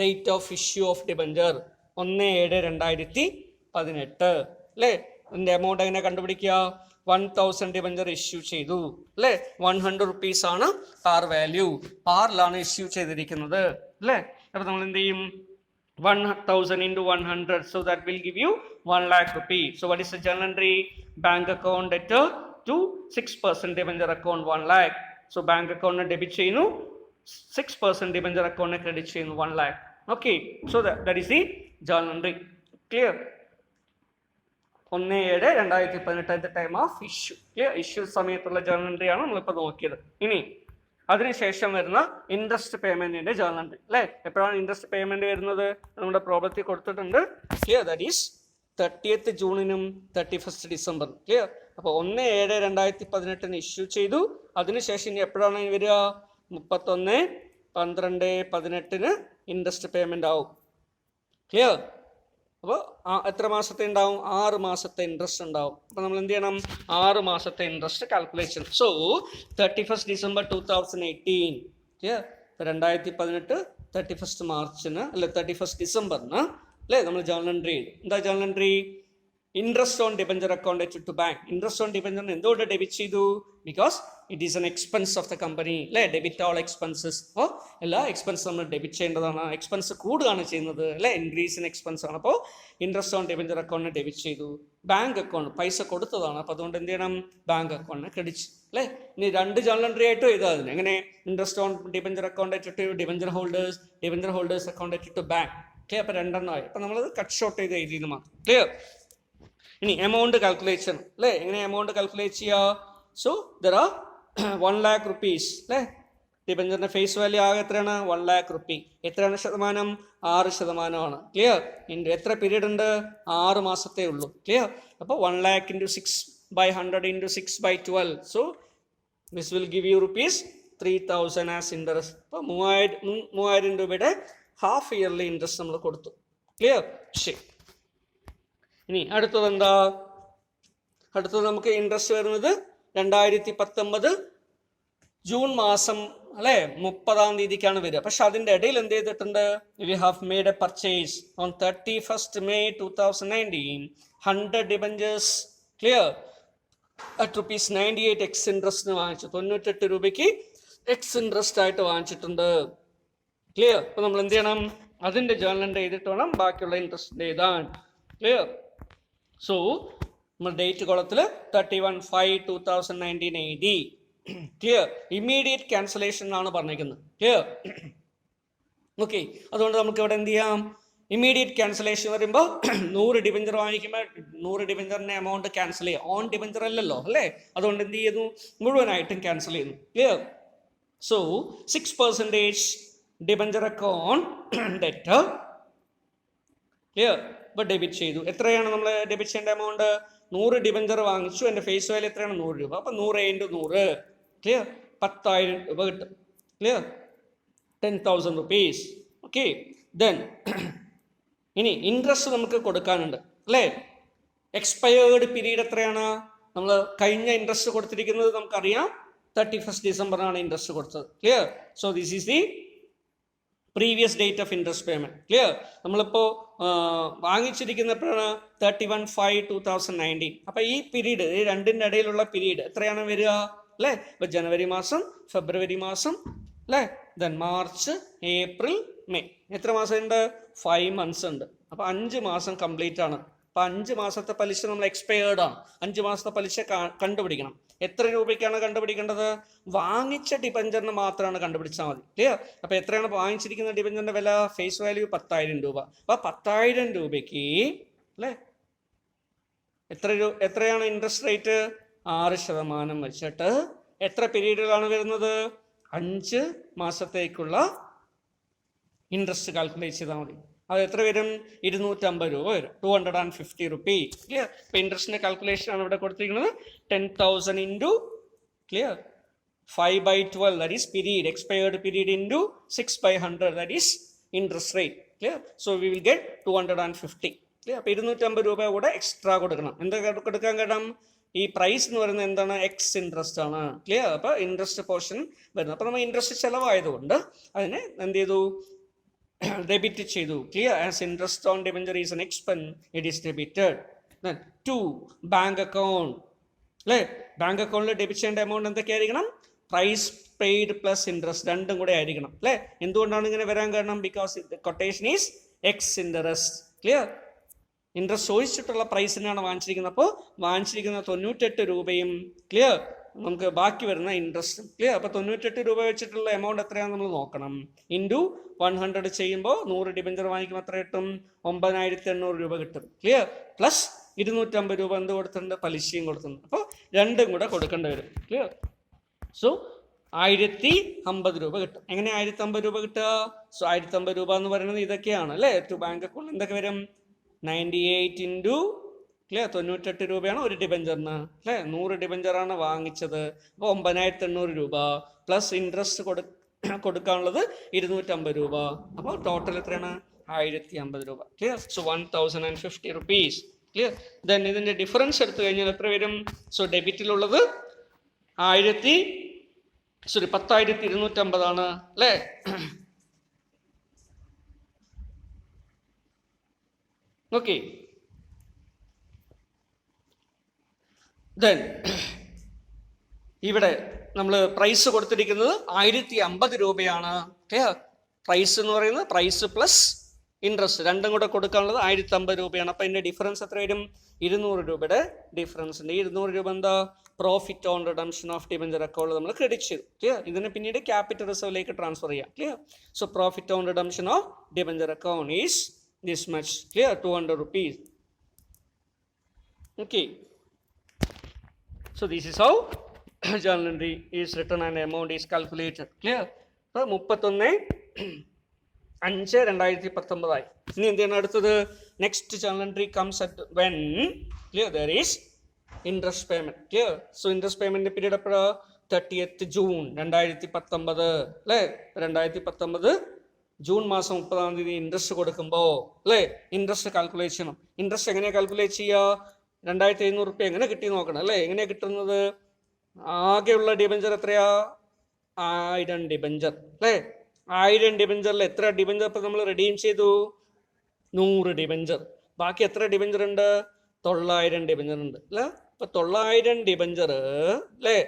date of issue of debenture 1/7/2018 അല്ലേ? ഇതിൻ്റെ എമൗണ്ട് എങ്ങനെ കണ്ടുപിടിക്കുക? 1000 ഡിബഞ്ചർ ഇഷ്യൂ ചെയ്തു അല്ലേ? 100 rupees ആണ് പാർ വാല്യൂ. പാറിലാണ് ഇഷ്യൂ ചെയ്തിരിക്കുന്നത് അല്ലേ? അപ്പോൾ നമ്മൾ എന്ത് ചെയ്യും? 1000 into 100, so that will give you 1 lakh rupees. So what is the journal entry? Bank account debtor to 6% debenture account 1 lakh. So bank account debit cheyunu 6% debenture account credit cheyunu 1 lakh. Okay. So that is the journal entry. Clear? 1/7/2018 at the time of issue. Clear? Issue സമയത്തുള്ള journal entry ആണ് നമ്മളിപ്പോൾ നോക്കിയത്. ഇനി അതിനുശേഷം വരുന്ന interest പേയ്മെന്റിന്റെ journal entry അല്ലേ? എപ്പോഴാണ് interest payment വരുന്നത്? നമ്മുടെ പ്രോബ്ലത്തിൽ കൊടുത്തിട്ടുണ്ട്. Clear? That is 30th June 31st December. Clear? അപ്പോൾ 1/7/2018 ഇഷ്യൂ ചെയ്തു. അതിനുശേഷം ഇനി എപ്പോഴാണ് വരിക? 31/12/18 ഇൻട്രസ്റ്റ് പേയ്മെന്റ് ആവും. ക്ലിയർ? അപ്പോൾ എത്ര മാസത്തെ ഉണ്ടാവും? 6 മാസത്തെ ഇൻട്രസ്റ്റ് ഉണ്ടാവും. അപ്പോൾ നമ്മൾ എന്ത് ചെയ്യണം? 6 മാസത്തെ interest calculation. So 31st December 2018 clear? 2018 31st മാർച്ചിന് അല്ലെ 31st ഡിസംബറിന് അല്ലേ നമ്മൾ ജേർണൽ എൻട്രി ചെയ്തു. എന്താ journal entry? Interest on debenture account to bank. Interest on ഡിബഞ്ചറിന് എന്തുകൊണ്ട് ഡെബിറ്റ് ചെയ്തു? Because it is an expense of the company അല്ലേ, ഡെബിറ്റ് ഓൾ എക്സ്പെൻസസ്. അപ്പോൾ എല്ലാ എക്സ്പെൻസ് നമ്മൾ ഡെബിറ്റ് ചെയ്യേണ്ടതാണ്. എക്സ്പെൻസ് കൂടുകയാണ് ചെയ്യുന്നത് അല്ലേ, ഇൻക്രീസ് ഇൻ എക്സ്പെൻസ് ആണ്. അപ്പോൾ ഇൻട്രസ്റ്റ് ഓൺ ഡിബഞ്ചർ അക്കൗണ്ടിന് ഡെബിറ്റ് ചെയ്തു. ബാങ്ക് അക്കൗണ്ട് പൈസ കൊടുത്തതാണ്, അപ്പോൾ അതുകൊണ്ട് എന്ത് ചെയ്യണം, ബാങ്ക് അക്കൗണ്ടിന് ക്രെഡിറ്റ് അല്ലേ. ഇനി 2 ജേർണൽ എൻട്രി ആയിട്ടും എഴുതാം അതിന്. എങ്ങനെ, interest on debenture account to debenture holders account to bank. Okay, അപ്പോൾ 2 ആയി. അപ്പോൾ നമ്മളത് കട്ട് ഷോർട്ട് ചെയ്ത് എഴുതിയെന്ന് മാത്രം. ക്ലിയർ. ഇനി എമൗണ്ട് കാൽക്കുലേഷൻ അല്ലേ, എങ്ങനെ എമൗണ്ട് കാൽക്കുലേറ്റ് ചെയ്യുക. So there are 1 lakh rupees അല്ലേ, ഡിബഞ്ചറിന്റെ ഫേസ് വാല്യൂ ആകെ എത്രയാണ്, 1 lakh rupee. എത്രയാണ് ശതമാനം, 6%. ക്ലിയർ. എത്ര പീരീഡ് ഉണ്ട്, 6 മാസത്തേ ഉള്ളൂ. ക്ലിയർ. അപ്പോൾ 1 lakh into 6/100 into 6/12. So this will give you ₹3,000 as interest. അപ്പോൾ 3000 രൂപയുടെ ഹാഫ് ഇയർലി ഇൻട്രസ്റ്റ് നമ്മൾ കൊടുത്തു. ക്ലിയർ. ശരി. ഇനി അടുത്തത് എന്താ, അടുത്തത് നമുക്ക് ഇൻട്രസ്റ്റ് വരുന്നത് 2019 ജൂൺ മാസം അല്ലേ 30-ാം തീയതിക്കാണ് വരിക. പക്ഷെ അതിൻ്റെ ഇടയിൽ എന്ത് ചെയ്തിട്ടുണ്ട്, we have made a purchase on 31st May 2019 100 debentures. Clear. At ₹98 ex ഇൻട്രസ്റ്റിന് വാങ്ങിച്ചു. 98 രൂപയ്ക്ക് എക്സ് ഇൻട്രസ്റ്റ് ആയിട്ട് വാങ്ങിച്ചിട്ടുണ്ട്. ക്ലിയർ. അപ്പോൾ നമ്മൾ എന്ത് ചെയ്യണം, അതിൻ്റെ ജേർണൽ എൻട്രി ചെയ്തിട്ട് വേണം ബാക്കിയുള്ള ഇൻട്രസ്റ്റ് എഴുതാൻ. ക്ലിയർ. സോ നമ്മൾ ഡേറ്റ് കോളത്തിൽ 31/5/2019 എഴുതി. ക്ലിയർ. ഇമ്മീഡിയറ്റ് ക്യാൻസലേഷൻ എന്നാണ് പറഞ്ഞിരിക്കുന്നത്. ക്ലിയർ. ഓക്കെ, അതുകൊണ്ട് നമുക്ക് ഇവിടെ എന്ത് ചെയ്യാം, ഇമ്മീഡിയറ്റ് ക്യാൻസലേഷൻ വരുമ്പോൾ 100 ഡിബഞ്ചർ വാങ്ങിക്കുമ്പോൾ 100 ഡിബഞ്ചറിന്റെ എമൗണ്ട് ക്യാൻസൽ ചെയ്യുക. ഓൺ ഡിബഞ്ചർ അല്ലല്ലോ അല്ലേ, അതുകൊണ്ട് എന്ത് ചെയ്യുന്നു, മുഴുവനായിട്ടും ക്യാൻസൽ ചെയ്യുന്നു. Clear. So 6% debenture account debtor. Clear. ഇപ്പോൾ ഡെബിറ്റ് ചെയ്തു. എത്രയാണ് നമ്മൾ ഡെബിറ്റ് ചെയ്യേണ്ട എമൗണ്ട്, 100 ഡിബഞ്ചർ വാങ്ങിച്ചു, എൻ്റെ ഫേസ് വാല്യൂ എത്രയാണ്, 100 രൂപ. അപ്പോൾ 100 × 100. ക്ലിയർ. 10,000 രൂപ കിട്ടും. ക്ലിയർ. 10,000 rupees. ഓക്കെ. ദെൻ ഇനി ഇൻട്രസ്റ്റ് നമുക്ക് കൊടുക്കാനുണ്ട് അല്ലേ. എക്സ്പയേർഡ് പീരീഡ് എത്രയാണ്, നമ്മൾ കഴിഞ്ഞ ഇൻട്രസ്റ്റ് കൊടുത്തിരിക്കുന്നത് നമുക്കറിയാം 31st December ഇൻട്രസ്റ്റ് കൊടുത്തത്. Clear. So this is the previous date of interest payment. Clear. നമ്മളിപ്പോൾ വാങ്ങിച്ചിരിക്കുന്ന എപ്പോഴാണ്, 31/5/2019. അപ്പോൾ ഈ പീരീഡ്, ഈ രണ്ടിൻ്റെ ഇടയിലുള്ള പീരീഡ് എത്രയാണ് വരിക അല്ലേ. ഇപ്പോൾ ജനുവരി മാസം, ഫെബ്രുവരി മാസം അല്ലേ, ദെൻ മാർച്ച്, ഏപ്രിൽ, മെയ്. എത്ര മാസം ഉണ്ട്, 5 months ഉണ്ട്. അപ്പോൾ 5 മാസം കംപ്ലീറ്റ് ആണ്. അപ്പോൾ 5 മാസത്തെ പലിശ നമ്മൾ എക്സ്പയേർഡ് ആണ്. 5 മാസത്തെ പലിശ കണ്ടുപിടിക്കണം. എത്ര രൂപയ്ക്കാണ് കണ്ടുപിടിക്കേണ്ടത്, വാങ്ങിച്ച ഡിബഞ്ചറിന് മാത്രമാണ് കണ്ടുപിടിച്ചാൽ മതി. ക്ലിയർ. അപ്പോൾ എത്രയാണ് വാങ്ങിച്ചിരിക്കുന്ന ഡിബഞ്ചറിന്റെ വില, ഫേസ് വാല്യൂ 10,000 രൂപ. അപ്പോൾ 10,000 രൂപയ്ക്ക് അല്ലേ എത്രയാണ് ഇൻട്രസ്റ്റ് റേറ്റ്, 6% വെച്ചിട്ട് എത്ര പീരീഡുകളാണ് വരുന്നത്, 5 മാസത്തേക്കുള്ള ഇൻട്രസ്റ്റ് കാൽക്കുലേറ്റ് ചെയ്താൽ മതി. അത് എത്ര വരും, 250 രൂപ വരും. 250 rupees. ക്ലിയർ. ഇപ്പോൾ ഇൻട്രസ്റ്റിന്റെ കാൽക്കുലേഷൻ ആണ് ഇവിടെ കൊടുത്തിരിക്കുന്നത്. 10,000 into clear 5/12, that is period, expired period, into 6/100, that is interest rate. Clear. So we will get 250. Clear. അപ്പോൾ 250 രൂപ കൂടെ എക്സ്ട്രാ കൊടുക്കണം. എന്താ കൊടുക്കാൻ കാരണം, ഈ പ്രൈസ് എന്ന് പറയുന്നത് എന്താണ്, എക്സ് ഇൻട്രസ്റ്റ് ആണ്. ക്ലിയർ. അപ്പോൾ ഇൻട്രസ്റ്റ് പോർഷൻ വരുന്നത്. അപ്പോൾ നമ്മൾ ഇൻട്രസ്റ്റ് ചിലവായതുകൊണ്ട് അതിനെ എന്ത് ചെയ്തു, ഡെബിറ്റ് ചെയ്തു. Clear. As interest on debenture is an expense, it is debited. Then 2 bank account അല്ലേ. ബാങ്ക് അക്കൗണ്ടിൽ ഡെബിറ്റ് ചെയ്യേണ്ട എമൗണ്ട് എന്തൊക്കെയായിരിക്കണം, പ്രൈസ് പെയ്ഡ് പ്ലസ് ഇൻട്രസ്റ്റ്, രണ്ടും കൂടെ ആയിരിക്കണം അല്ലേ. എന്തുകൊണ്ടാണ് ഇങ്ങനെ വരാൻ കാരണം, because quotation is ex interest. Clear. Interest ചോദിച്ചിട്ടുള്ള പ്രൈസിനാണ് വാങ്ങിച്ചിരിക്കുന്നത്. അപ്പോൾ വാങ്ങിച്ചിരിക്കുന്ന 98 രൂപയും ക്ലിയർ നമുക്ക് ബാക്കി വരുന്ന ഇൻട്രസ്റ്റും. ക്ലിയർ. അപ്പോൾ 98 രൂപ വെച്ചിട്ടുള്ള എമൗണ്ട് എത്രയാണെന്ന് നമ്മൾ നോക്കണം. ഇൻറ്റു 100 ചെയ്യുമ്പോൾ 100 ഡിബഞ്ചർ വാങ്ങിക്കുമ്പോൾ എത്ര കിട്ടും, 9,800 രൂപ കിട്ടും. ക്ലിയർ. പ്ലസ് 250 രൂപ എന്ത് കൊടുത്തിട്ടുണ്ട്, പലിശയും കൊടുത്തിട്ടുണ്ട്. അപ്പോൾ രണ്ടും കൂടെ കൊടുക്കേണ്ടി വരും. ക്ലിയർ. സോ 1,050 രൂപ കിട്ടും. എങ്ങനെ 1,050 രൂപ കിട്ടുക, സോ 1,050 രൂപ എന്ന് പറയുന്നത് ഇതൊക്കെയാണ് അല്ലേ. ടു ബാങ്ക് അക്കൗണ്ട് എന്തൊക്കെ വരും, 98 ഇൻറ്റു ക്ലിയർ 98 രൂപയാണ് ഒരു ഡിബഞ്ചറിന് അല്ലേ. 100 ഡിബഞ്ചറാണ് വാങ്ങിച്ചത്. അപ്പോൾ 9,800 രൂപ പ്ലസ് ഇൻട്രസ്റ്റ് കൊടുക്കാനുള്ളത് 250 രൂപ. അപ്പോൾ ടോട്ടൽ എത്രയാണ്, 1,050 രൂപ. Clear. So 1,050 rupees. Clear. Then ഇതിൻ്റെ ഡിഫറൻസ് എടുത്തു കഴിഞ്ഞാൽ എത്ര വരും, സോ ഡെബിറ്റിലുള്ളത് 10,250 ആണ് അല്ലേ. ഓക്കെ. ദെൻ ഇവിടെ നമ്മൾ പ്രൈസ് കൊടുത്തിരിക്കുന്നത് 1050 രൂപയാണ്. ക്ലിയർ? പ്രൈസ് എന്ന് പറയുന്നത് പ്രൈസ് പ്ലസ് ഇൻട്രസ്റ്റ് രണ്ടും കൂടെ കൊടുക്കാനുള്ളത് 1050 രൂപയാണ്. അപ്പം അതിൻ്റെ ഡിഫറൻസ് എത്ര വരും? 200 രൂപയുടെ ഡിഫറൻസ് ഉണ്ട്. 200 രൂപ എന്താ? Profit on redemption of debenture account നമ്മൾ ക്രെഡിറ്റ് ചെയ്തു. ക്ലിയർ? ഇതിനെ പിന്നീട് ക്യാപിറ്റൽ റിസർവിലേക്ക് ട്രാൻസ്ഫർ ചെയ്യാം. Clear? So profit on redemption of debenture account is this much. Clear? 200 rupees. Okay. So this is how journal entry is written and amount is calculated. Clear? So 31/5/2019 ആയി. ഇനി എന്താണ് അടുത്തത്? Next journal entry comes at when clear there is interest payment. Clear? So interest payment period എപ്പോഴാ? 30th June 2019 അല്ലേ? 2019 June മാസം 30-ാം തീയതി interest കൊടുക്കുമ്പോൾ അല്ലേ ഇൻട്രസ്റ്റ് കാൽക്കുലേറ്റ് ചെയ്യണം. ഇൻട്രസ്റ്റ് എങ്ങനെയാണ് കാൽക്കുലേറ്റ് ചെയ്യുക? 2500 റുപ്യ എങ്ങനെ കിട്ടി നോക്കണം അല്ലേ? എങ്ങനെയാണ് കിട്ടുന്നത്? ആകെയുള്ള ഡിബഞ്ചർ എത്രയാ? 1000 ഡിബഞ്ചർ അല്ലേ? 1000 ഡിബഞ്ചറിൽ എത്ര ഡിബഞ്ചർ ഇപ്പം നമ്മൾ റെഡീം ചെയ്തു? 100 ഡിബഞ്ചർ. ബാക്കി എത്ര ഡിബഞ്ചർ ഉണ്ട്? 900 ഡിബഞ്ചർ ഉണ്ട് അല്ലേ? അപ്പം 900 ഡിബഞ്ചർ അല്ലേ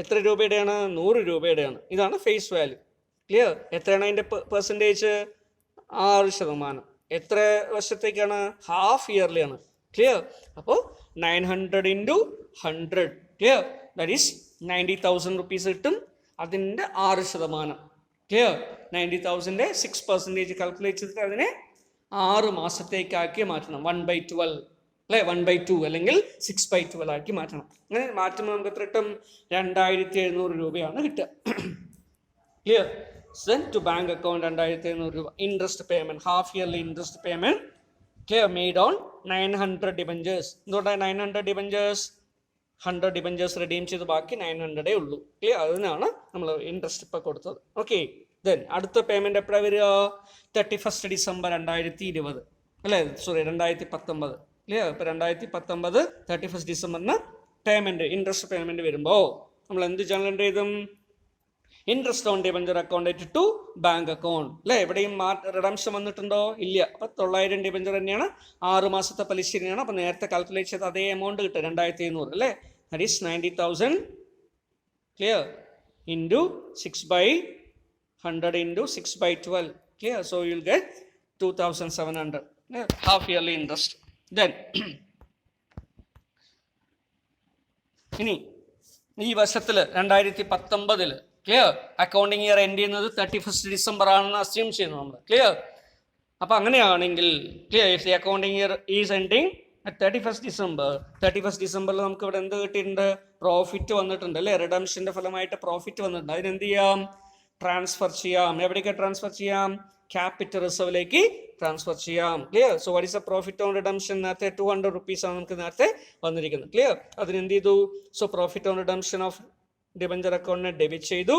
എത്ര രൂപയുടെയാണ്? 100 രൂപയുടെയാണ്. ഇതാണ് ഫേസ് വാല്യൂ. ക്ലിയർ? എത്രയാണ് അതിൻ്റെ പെർസെൻറ്റേജ്? 6%. എത്ര വർഷത്തേക്കാണ്? ഹാഫ് ഇയർലി ആണ്. ക്ലിയർ? അപ്പോൾ 900 × 100 ക്ലിയർ? ദാറ്റ് ഈസ് 90,000 റുപ്പീസ് കിട്ടും. അതിൻ്റെ 6%. ക്ലിയർ? 90,000-ന്റെ 6% കാൽക്കുലേറ്റ് ചെയ്തിട്ട് അതിനെ 6 മാസത്തേക്കാക്കി മാറ്റണം. 1/12 അല്ലേ? 1/2 അല്ലെങ്കിൽ 6/12 ആക്കി മാറ്റണം. അങ്ങനെ മാറ്റുമ്പോൾ നമുക്ക് എത്ര കിട്ടും? 2700 രൂപയാണ് കിട്ടുക. Clear? Sent to bank account 2700 രൂപ. Interest payment, half yearly interest payment clear made on 900 debentures. എന്തുകൊണ്ടാണ് 900 ഡിബഞ്ചേഴ്സ്? 100 ഡിബഞ്ചേഴ്സ് റെഡീം ചെയ്ത് ബാക്കി 900 ഉള്ളൂ. ക്ലിയർ? അതിനാണ് നമ്മൾ ഇൻട്രസ്റ്റ് ഇപ്പോൾ കൊടുത്തത്. ഓക്കെ. ദെൻ അടുത്ത പേയ്മെന്റ് എപ്പോഴാണ് വരിക? 31st December 2020 അല്ലേ? സോറി 2019. ക്ലിയർ? ഇപ്പോൾ 2019 31st December payment interest payment വരുമ്പോൾ നമ്മൾ എന്ത് ജേണൽ എൻട്രി ചെയ്തും? Interest on debenture account to bank account അല്ലേ? എവിടെയും റിഡംഷൻ വന്നിട്ടുണ്ടോ? ഇല്ല. അപ്പം 900 ഡിബഞ്ചർ തന്നെയാണ്. 6 മാസത്തെ പലിശ തന്നെയാണ്. അപ്പം നേരത്തെ കാൽക്കുലേറ്റ് ചെയ്ത് അതേ എമൗണ്ട് കിട്ടും 2700 അല്ലേ? That is 90,000 clear into 6/100 into 6/12 clear? So you will get 2,700 half yearly interest. Then ഇനി ഈ വർഷത്തിൽ 2019 ക്ലിയർ അക്കൗണ്ടിങ് ഇയർ എൻഡ് ചെയ്യുന്നത് 31st December ആണെന്ന് അസ്യൂം ചെയ്യുന്നു നമ്മൾ. ക്ലിയർ? അപ്പം അങ്ങനെയാണെങ്കിൽ clear if the accounting year is ending 31st December 31st Decemberൽ നമുക്ക് ഇവിടെ എന്ത് കിട്ടിയിട്ടുണ്ട്? പ്രോഫിറ്റ് വന്നിട്ടുണ്ട് അല്ലേ? റിഡംഷൻ്റെ ഫലമായിട്ട് പ്രോഫിറ്റ് വന്നിട്ടുണ്ട്. അതിനെന്ത് ചെയ്യാം? ട്രാൻസ്ഫർ ചെയ്യാം. എവിടേക്ക് ട്രാൻസ്ഫർ ചെയ്യാം? ക്യാപിറ്റൽ റിസർവിലേക്ക് ട്രാൻസ്ഫർ ചെയ്യാം. Clear? So what is A profit on redemption? നേരത്തെ 200 rupees ആണ് നമുക്ക് നേരത്തെ വന്നിരിക്കുന്നത്. ക്ലിയർ? അതിനെന്ത് ചെയ്തു? So profit on redemption of debenture അക്കൗണ്ടിനെ ഡെബിറ്റ് ചെയ്തു,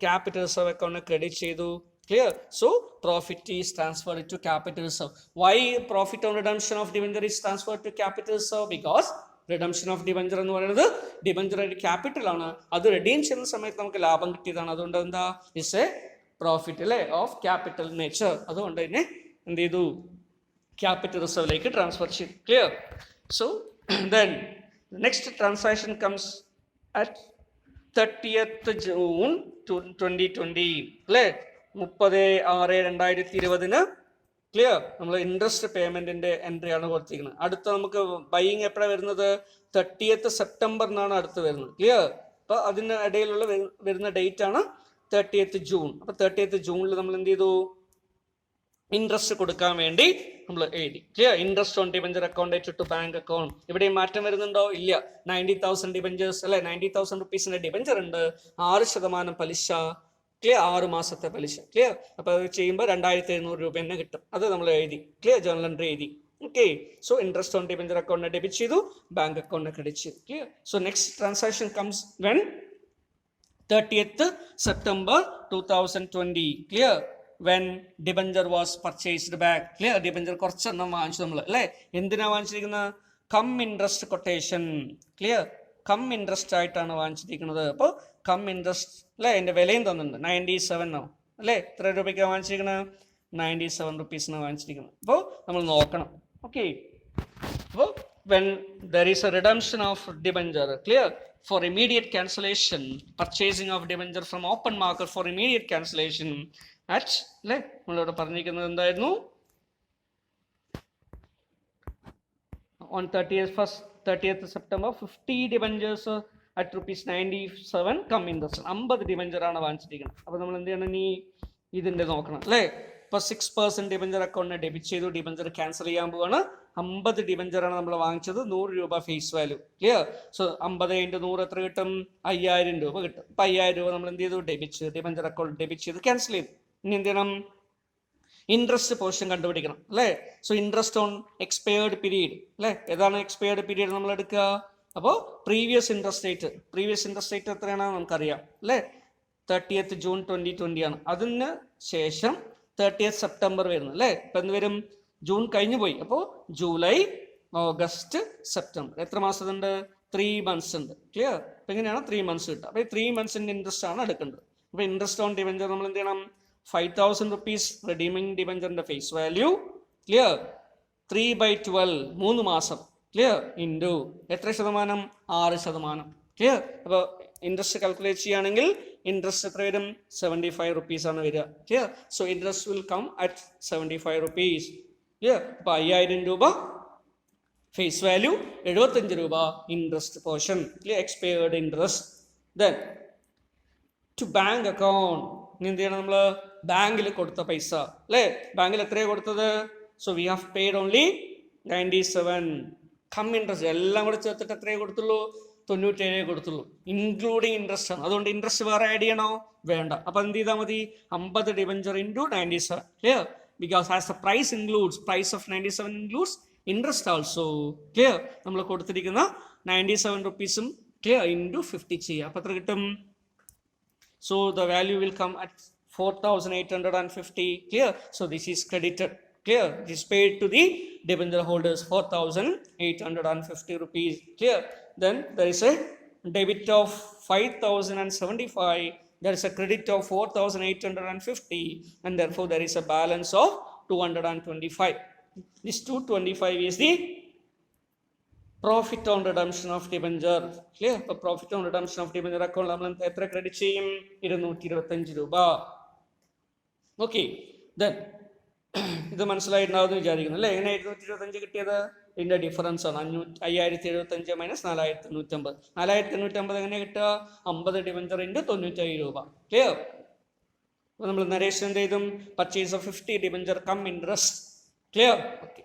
ക്യാപിറ്റൽ റിസർവ് അക്കൗണ്ടിനെ ക്രെഡിറ്റ് ചെയ്തു. Clear? So profit is transferred to capital reserve. Why profit on redemption of debenture is transferred to capital reserve? Because redemption of debenture എന്ന് പറയുന്നത് debenture ഒരു capital ആണ്. അത് redeem ചെയ്യുന്ന സമയത്ത് നമുക്ക് ലാഭം കിട്ടിയതാണ്. അതുകൊണ്ട് എന്താ? ഇസ് എ പ്രോഫിറ്റ് അല്ലേ ഓഫ് ക്യാപിറ്റൽ നേച്ചർ. അതുകൊണ്ട് തന്നെ എന്ത് ചെയ്തു? ക്യാപിറ്റൽ റിസർവിലേക്ക് ട്രാൻസ്ഫർ ചെയ്തു. Clear? So then next transaction comes at 30th June 2020 അല്ലേ? 30/6/2020 ക്ലിയർ? നമ്മൾ ഇൻട്രസ്റ്റ് പേയ്മെന്റിന്റെ എൻട്രി ആണ് കൊടുത്തിരിക്കുന്നത്. അടുത്ത നമുക്ക് ബൈയിങ് എപ്പോഴാണ് വരുന്നത്? 30th September അടുത്ത് വരുന്നത്. ക്ലിയർ? അപ്പോൾ അതിന് ഇടയിലുള്ള വരുന്ന ഡേറ്റ് ആണ് 30th June. അപ്പോൾ 30th June നമ്മൾ എന്ത് ചെയ്തു? ഇൻട്രസ്റ്റ് കൊടുക്കാൻ വേണ്ടി നമ്മൾ എഴുതി. Clear? Interest on debenture account to bank account. ഇവിടെയും മാറ്റം വരുന്നുണ്ടോ? ഇല്ല. 90,000 ഡിബഞ്ചേഴ്സ് അല്ലെ? 90,000 റുപ്പീസിന്റെ ഡിബഞ്ചർ ഉണ്ട്. 6% പലിശ. ക്ലിയർ? 6 മാസത്തെ പലിശ. ക്ലിയർ? അപ്പോൾ അത് ചെയ്യുമ്പോൾ 2700 രൂപ തന്നെ കിട്ടും. അത് നമ്മൾ എഴുതി. ക്ലിയർ? ജേണൽ എൻട്രി എഴുതി. Okay. So interest on debenture അക്കൗണ്ടിനെ ഡെബിറ്റ് ചെയ്തു, ബാങ്ക് അക്കൗണ്ടിനെ ക്രെഡിറ്റ് ചെയ്തു. Clear? So next transaction comes when 30th September 2020. Clear? When debenture was purchased back. Clear? Debenture കുറച്ചെണ്ണം വാങ്ങിച്ചു നമ്മൾ അല്ലേ? എന്തിനാ വാങ്ങിച്ചിരിക്കുന്നത്? Cum interest quotation. Clear? Cum interest ആയിട്ടാണ് വാങ്ങിച്ചിരിക്കുന്നത്. അപ്പോൾ കം ഇൻട്രസ്റ്റ് അല്ലേ? അതിൻ്റെ വിലയും തന്നിട്ടുണ്ട്. 97 അല്ലേ? എത്ര രൂപയ്ക്കാണ് വാങ്ങിച്ചിരിക്കുന്നത്? 97 rupees വാങ്ങിച്ചിരിക്കുന്നത്. അപ്പോൾ നമ്മൾ നോക്കണം. ഓക്കെ. അപ്പോൾ when there is a redemption of debenture, clear, for immediate cancellation, purchasing of debenture from open market for immediate cancellation at അല്ലേ നമ്മളിവിടെ പറഞ്ഞിരിക്കുന്നത് എന്തായിരുന്നു on 30th September 50 debentures at rupees 97 come in the 50 debenture ആണ് വാങ്ങിച്ചിരിക്കുന്നത്. അപ്പോൾ നമ്മൾ എന്ത് ചെയ്യണം, ഇനി ഇതിൻ്റെ നോക്കണം അല്ലേ. ഇപ്പോൾ 6% ഡിബഞ്ചർ അക്കൗണ്ടിനെ ഡെബിറ്റ് ചെയ്തു, ഡിബഞ്ചർ ക്യാൻസൽ ചെയ്യാൻ പോവാണ്. 50 ഡിബഞ്ചറാണ് നമ്മൾ വാങ്ങിച്ചത്, 100 രൂപ ഫേസ് വാല്യൂ, ക്ലിയർ. സോ 50 × 100 എത്ര കിട്ടും, 5000 രൂപ കിട്ടും. അപ്പോൾ 5000 രൂപ നമ്മൾ എന്ത് ചെയ്തു, ഡെബിറ്റ് ചെയ്തു, ഡിബഞ്ചർ അക്കൗണ്ട് ഡെബിറ്റ് ചെയ്ത് ക്യാൻസൽ ചെയ്തു. ഇനി എന്ത് ചെയ്യണം, ഇൻട്രസ്റ്റ് പോർഷൻ കണ്ടുപിടിക്കണം അല്ലേ. So interest on expired period അല്ലേ. ഏതാണ് എക്സ്പയർഡ് പീരീഡ് നമ്മൾ എടുക്കുക? അപ്പോൾ പ്രീവിയസ് ഇൻട്രസ്റ്റ് റേറ്റ് എത്രയാണ് നമുക്കറിയാം അല്ലേ. 30th June 2020 ആണ്. അതിന് ശേഷം 30th September വരുന്നു അല്ലേ. ഇപ്പം എന്ത് വരും, ജൂൺ കഴിഞ്ഞു പോയി. അപ്പോൾ ജൂലൈ, ഓഗസ്റ്റ്, സെപ്റ്റംബർ, എത്ര മാസത്തുണ്ട്, 3 months ഉണ്ട്, ക്ലിയർ. അപ്പം എങ്ങനെയാണ് 3 months കിട്ടുക? അപ്പോൾ 3 monthsന്റെ ഇൻട്രസ്റ്റ് ആണ് എടുക്കേണ്ടത്. അപ്പോൾ ഇൻട്രസ്റ്റ് ഓൺ ഡിബഞ്ചർ നമ്മൾ എന്ത് ചെയ്യണം, 5000 rupees redeeming ഡിബഞ്ചറിന്റെ face value, clear, 3/12 3 മാസം, ക്ലിയർ, ഇൻറ്റു എത്ര ശതമാനം, 6%, ക്ലിയർ. അപ്പോൾ ഇൻട്രസ്റ്റ് കാൽക്കുലേറ്റ് ചെയ്യുകയാണെങ്കിൽ ഇൻട്രസ്റ്റ് എത്ര വരും, 75 rupees ആണ് വരിക, clear. So interest will come at 75 rupees, clear. അപ്പോൾ 5000 രൂപ ഫേസ് വാല്യൂ, 75 രൂപ interest portion, clear, expired interest. Then to bank account, ഇനി എന്ത് ചെയ്യണം, നമ്മൾ ബാങ്കിൽ കൊടുത്ത പൈസ അല്ലേ. ബാങ്കിൽ എത്രയാണ് കൊടുത്തത്? So we have paid only 97. Come interest എല്ലാം കൂടെ ചേർത്തിട്ട് എത്രയേ കൊടുത്തുള്ളൂ, 97 കൊടുത്തുള്ളൂ, ഇൻക്ലൂഡിങ് ഇൻട്രസ്റ്റ് ആണ്. അതുകൊണ്ട് ഇൻട്രസ്റ്റ് വേറെ ആഡ് ചെയ്യണോ, വേണ്ട. അപ്പോൾ എന്ത് ചെയ്താൽ മതി, 50 debenture into 97, clear. Because as the price includes, price of 97 includes interest also, clear. നമ്മൾ കൊടുത്തിരിക്കുന്ന 97 rupees ക്ലിയർ ഇൻറ്റു 50 ചെയ്യുക. അപ്പോൾ എത്ര കിട്ടും? So the value will come at 4850, clear. So this is credited, clear. It is paid to the debenture holders, 4850 rupees, clear. Then there is a debit of 5075, there is a credit of 4850, and therefore there is a balance of 225. This 225 is the profit on redemption of debenture, clear. അപ്പോൾ profit on redemption of debenture account നമ്മൾ എത്ര credit ചെയ്യും, 225 രൂപ. Okay, then ഇത് മനസ്സിലായിട്ടുണ്ടാവുമെന്ന് വിചാരിക്കുന്നു അല്ലേ. എങ്ങനെ 225 കിട്ടിയത്? ഇതിൻ്റെ ഡിഫറൻസ് ആണ് 5075 മൈനസ് 4850. 4850 എങ്ങനെ കിട്ടുക? 50 ഡിബഞ്ചർ ഇൻറ്റു 95 രൂപ, ക്ലിയർ. അപ്പോൾ നമ്മൾ നരേഷൻ എന്ത് ചെയ്തും, purchase of 50 debenture come interest, clear. Okay,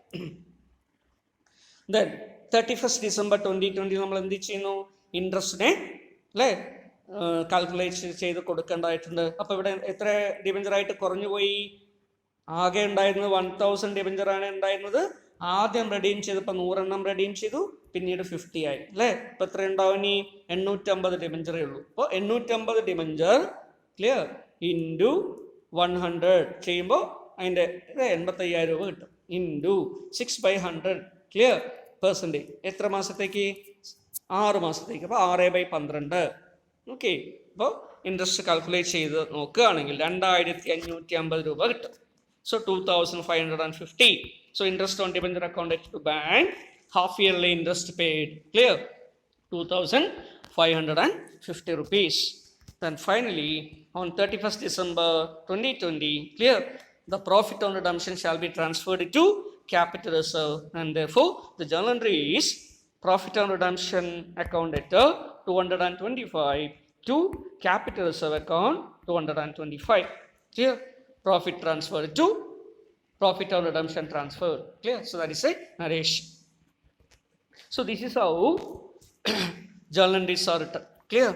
then 31st December 2020 നമ്മൾ എന്ത് ചെയ്യുന്നു, ഇൻട്രസ്റ്റിനെ അല്ലേ കാൽക്കുലേറ്റ് ചെയ്ത് കൊടുക്കേണ്ടതായിട്ടുണ്ട്. അപ്പോൾ ഇവിടെ എത്ര ഡിബഞ്ചറായിട്ട് കുറഞ്ഞു പോയി? ആകെ ഉണ്ടായിരുന്നത് 1000 ഡിബഞ്ചറാണ് ഉണ്ടായിരുന്നത്. ആദ്യം റെഡീം ചെയ്തപ്പോൾ 100 എണ്ണം റെഡീം ചെയ്തു, പിന്നീട് 50 ആയി അല്ലേ. ഇപ്പോൾ എത്ര ഉണ്ടാവും, ഇനി 850 ഡിബഞ്ചറേ ഉള്ളൂ. അപ്പോൾ 850 ഡിബഞ്ചർ, ക്ലിയർ, ഇൻറ്റു 100 ചെയ്യുമ്പോൾ അതിൻ്റെ 85,000 രൂപ കിട്ടും, ഇൻറ്റു 6/100, ക്ലിയർ, പെർസെൻറ്റേജ്. എത്ര മാസത്തേക്ക്? 6 മാസത്തേക്ക്. അപ്പോൾ 6/12. ഓക്കെ, അപ്പോൾ ഇൻട്രസ്റ്റ് കാൽക്കുലേറ്റ് ചെയ്ത് നോക്കുകയാണെങ്കിൽ 2550 രൂപ കിട്ടും. So 2550. So interest on debenture account to bank, half yearly interest paid, clear, 2550 rupees. Then finally on 31st December 2020, clear, the profit on redemption shall be transferred to capital reserve, and therefore the journal entry is profit on redemption account at 225 to capital reserve account 225, clear. Profit transferred to profit on redemption transferred, clear. So that is a narration. So this is how journal entries are written, clear.